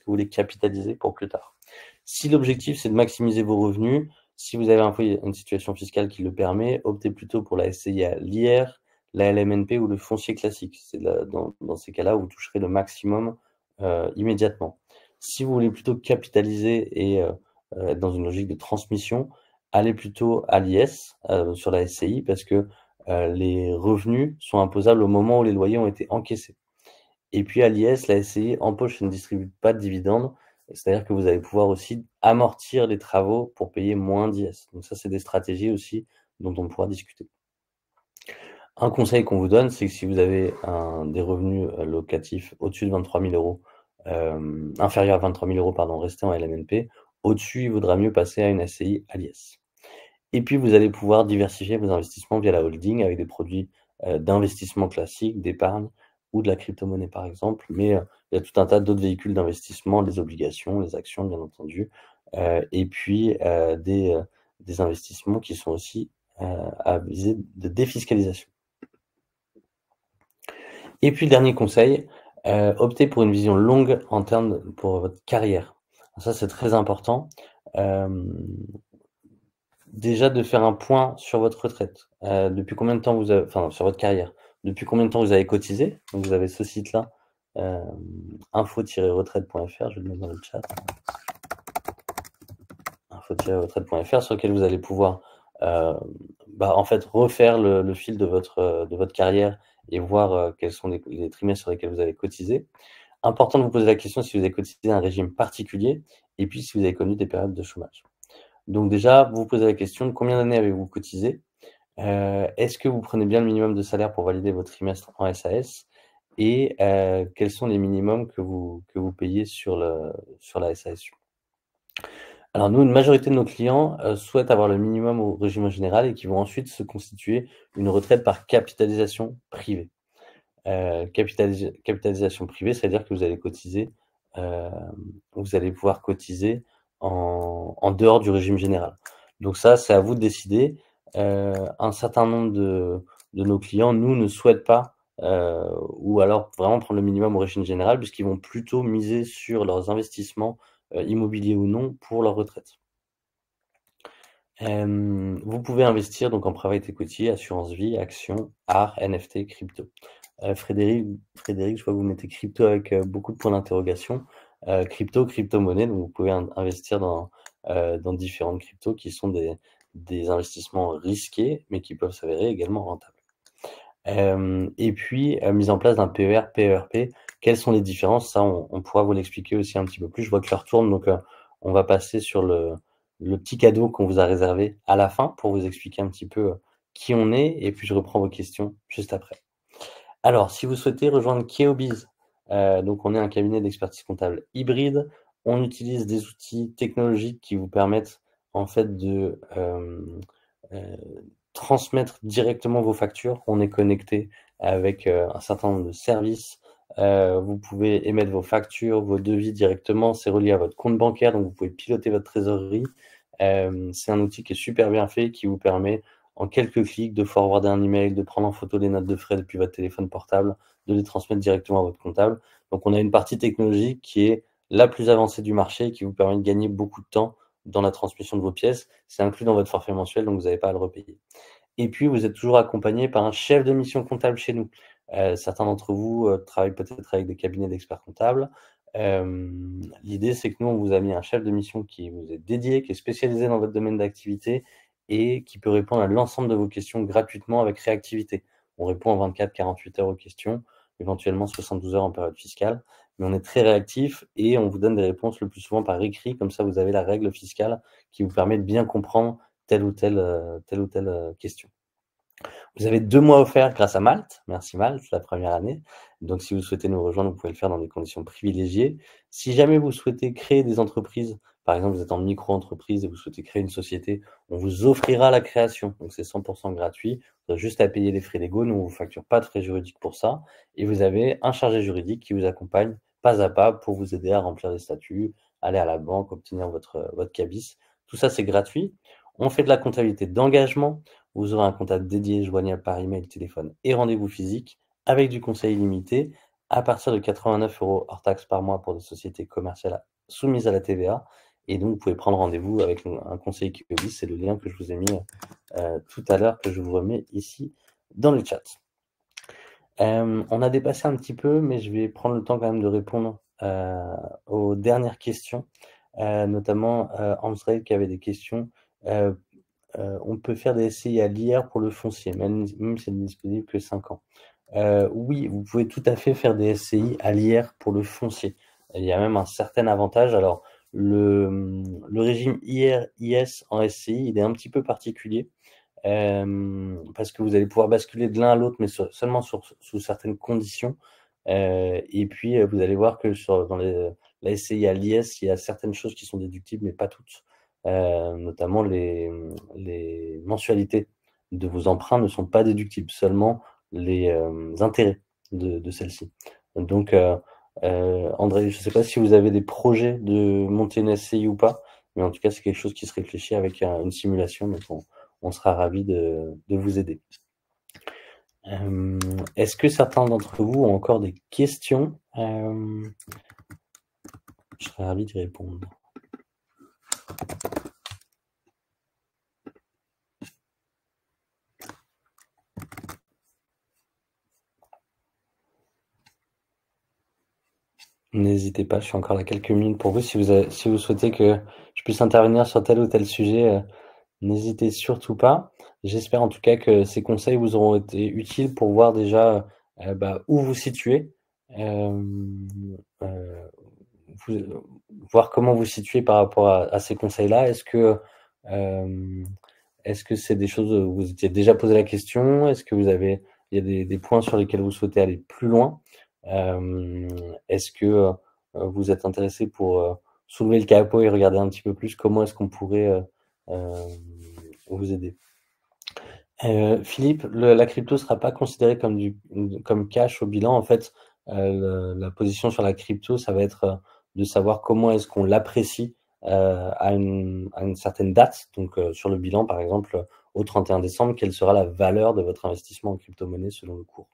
vous voulez capitaliser pour plus tard? Si l'objectif, c'est de maximiser vos revenus, si vous avez une situation fiscale qui le permet, optez plutôt pour la SCI, l'IR, la LMNP ou le foncier classique. C'est dans ces cas-là où vous toucherez le maximum immédiatement. Si vous voulez plutôt capitaliser et être dans une logique de transmission, allez plutôt à l'IS sur la SCI parce que les revenus sont imposables au moment où les loyers ont été encaissés. Et puis à l'IS, la SCI empoche et ne distribue pas de dividendes, c'est-à-dire que vous allez pouvoir aussi amortir les travaux pour payer moins d'IS. Donc ça, c'est des stratégies aussi dont on pourra discuter. Un conseil qu'on vous donne, c'est que si vous avez des revenus locatifs au-dessus de 23 000 euros, inférieurs à 23 000 euros, pardon, restez en LMNP. Au-dessus, il vaudra mieux passer à une SCI à l'IS. Et puis, vous allez pouvoir diversifier vos investissements via la holding avec des produits d'investissement classiques, d'épargne ou de la crypto-monnaie, par exemple. Mais il y a tout un tas d'autres véhicules d'investissement, les obligations, les actions, bien entendu, et puis des investissements qui sont aussi à viser de défiscalisation. Et puis, le dernier conseil, optez pour une vision longue en termes pour votre carrière. Ça, c'est très important. Déjà de faire un point sur votre retraite. Depuis combien de temps vous avez, enfin sur votre carrière, depuis combien de temps vous avez cotisé? Donc vous avez ce site-là, info-retraite.fr, je vais le mettre dans le chat. Info-retraite.fr sur lequel vous allez pouvoir en fait refaire le fil de votre carrière et voir quels sont les trimestres sur lesquels vous avez cotisé. Important de vous poser la question si vous avez cotisé un régime particulier et puis si vous avez connu des périodes de chômage. Donc déjà, vous vous posez la question de combien d'années avez-vous cotisé? Est-ce que vous prenez bien le minimum de salaire pour valider votre trimestre en SAS? Et quels sont les minimums que vous payez sur la SASU? Alors nous, une majorité de nos clients souhaitent avoir le minimum au régime général et qui vont ensuite se constituer une retraite par capitalisation privée. Capitalisation privée, c'est-à-dire que vous allez cotiser, vous allez pouvoir cotiser en dehors du régime général. Donc ça, c'est à vous de décider. Un certain nombre de nos clients, nous, ne souhaitent pas, ou alors vraiment prendre le minimum au régime général, puisqu'ils vont plutôt miser sur leurs investissements, immobiliers ou non, pour leur retraite. Vous pouvez investir donc en private equity, assurance vie, actions, art, NFT, crypto. Frédéric, je vois que vous mettez crypto avec beaucoup de points d'interrogation. Crypto-monnaie, donc vous pouvez investir dans différentes cryptos qui sont des investissements risqués, mais qui peuvent s'avérer également rentables. Et puis, mise en place d'un PER, PERP. Quelles sont les différences? Ça, on pourra vous l'expliquer aussi un petit peu plus. Je vois que l'heure tourne, donc on va passer sur le petit cadeau qu'on vous a réservé à la fin pour vous expliquer un petit peu qui on est, et puis je reprends vos questions juste après. Alors, si vous souhaitez rejoindre Keobiz, donc on est un cabinet d'expertise comptable hybride. On utilise des outils technologiques qui vous permettent en fait de transmettre directement vos factures. On est connecté avec un certain nombre de services. Vous pouvez émettre vos factures, vos devis directement. C'est relié à votre compte bancaire, donc vous pouvez piloter votre trésorerie. C'est un outil qui est super bien fait, qui vous permet en quelques clics de forwarder un email, de prendre en photo les notes de frais depuis votre téléphone portable, de les transmettre directement à votre comptable. Donc on a une partie technologique qui est la plus avancée du marché et qui vous permet de gagner beaucoup de temps dans la transmission de vos pièces. C'est inclus dans votre forfait mensuel, donc vous n'avez pas à le repayer. Et puis, vous êtes toujours accompagné par un chef de mission comptable chez nous. Certains d'entre vous travaillent peut-être avec des cabinets d'experts comptables. L'idée, c'est que nous, on vous a mis un chef de mission qui vous est dédié, qui est spécialisé dans votre domaine d'activité et qui peut répondre à l'ensemble de vos questions gratuitement avec réactivité. On répond en 24-48 heures aux questions, éventuellement 72 heures en période fiscale. Mais on est très réactif et on vous donne des réponses le plus souvent par écrit. Comme ça, vous avez la règle fiscale qui vous permet de bien comprendre telle ou telle question. Vous avez 2 mois offerts grâce à Malte. Merci Malte, la première année. Donc si vous souhaitez nous rejoindre, vous pouvez le faire dans des conditions privilégiées. Si jamais vous souhaitez créer des entreprises, par exemple, vous êtes en micro-entreprise et vous souhaitez créer une société, on vous offrira la création. Donc c'est 100% gratuit. Vous avez juste à payer les frais légaux. Nous, on ne vous facture pas de frais juridiques pour ça. Et vous avez un chargé juridique qui vous accompagne pas à pas pour vous aider à remplir les statuts, aller à la banque, obtenir votre cabis. Tout ça, c'est gratuit. On fait de la comptabilité d'engagement. Vous aurez un comptable dédié, joignable par email, téléphone et rendez-vous physique, avec du conseil illimité à partir de 89 € hors taxes par mois pour des sociétés commerciales soumises à la TVA. Et donc, vous pouvez prendre rendez-vous avec un conseiller QOBIS. C'est le lien que je vous ai mis tout à l'heure, que je vous remets ici dans le chat. On a dépassé un petit peu, mais je vais prendre le temps quand même de répondre aux dernières questions, notamment Ansrel qui avait des questions. On peut faire des SCI à l'IR pour le foncier, même si c'est disponible que 5 ans. Oui, vous pouvez tout à fait faire des SCI à l'IR pour le foncier. Il y a même un certain avantage. Alors, le régime IR-IS en SCI, il est un petit peu particulier. Parce que vous allez pouvoir basculer de l'un à l'autre, mais seulement sous certaines conditions. Et puis, vous allez voir que dans la SCI à l'IS, il y a certaines choses qui sont déductibles, mais pas toutes. Notamment les mensualités de vos emprunts ne sont pas déductibles, seulement les intérêts de celles-ci. Donc, André, je ne sais pas si vous avez des projets de monter une SCI ou pas, mais en tout cas, c'est quelque chose qui se réfléchit avec une simulation. Donc, on sera ravis de vous aider. Est-ce que certains d'entre vous ont encore des questions? Je serais ravi d'y répondre. N'hésitez pas, je suis encore là quelques minutes pour vous. Si vous souhaitez que je puisse intervenir sur tel ou tel sujet, n'hésitez surtout pas. J'espère en tout cas que ces conseils vous auront été utiles pour voir déjà où vous situez, voir comment vous situez par rapport à ces conseils-là. Est-ce que c'est des choses où vous étiez déjà posé la question? Est-ce que il y a des points sur lesquels vous souhaitez aller plus loin? Est-ce que vous êtes intéressé pour soulever le capot et regarder un petit peu plus comment est-ce qu'on pourrait vous aider? Philippe, la crypto ne sera pas considérée comme cash au bilan. En fait, la position sur la crypto, ça va être de savoir comment est-ce qu'on l'apprécie à une certaine date. Donc, sur le bilan, par exemple, au 31 décembre, quelle sera la valeur de votre investissement en crypto-monnaie selon le cours?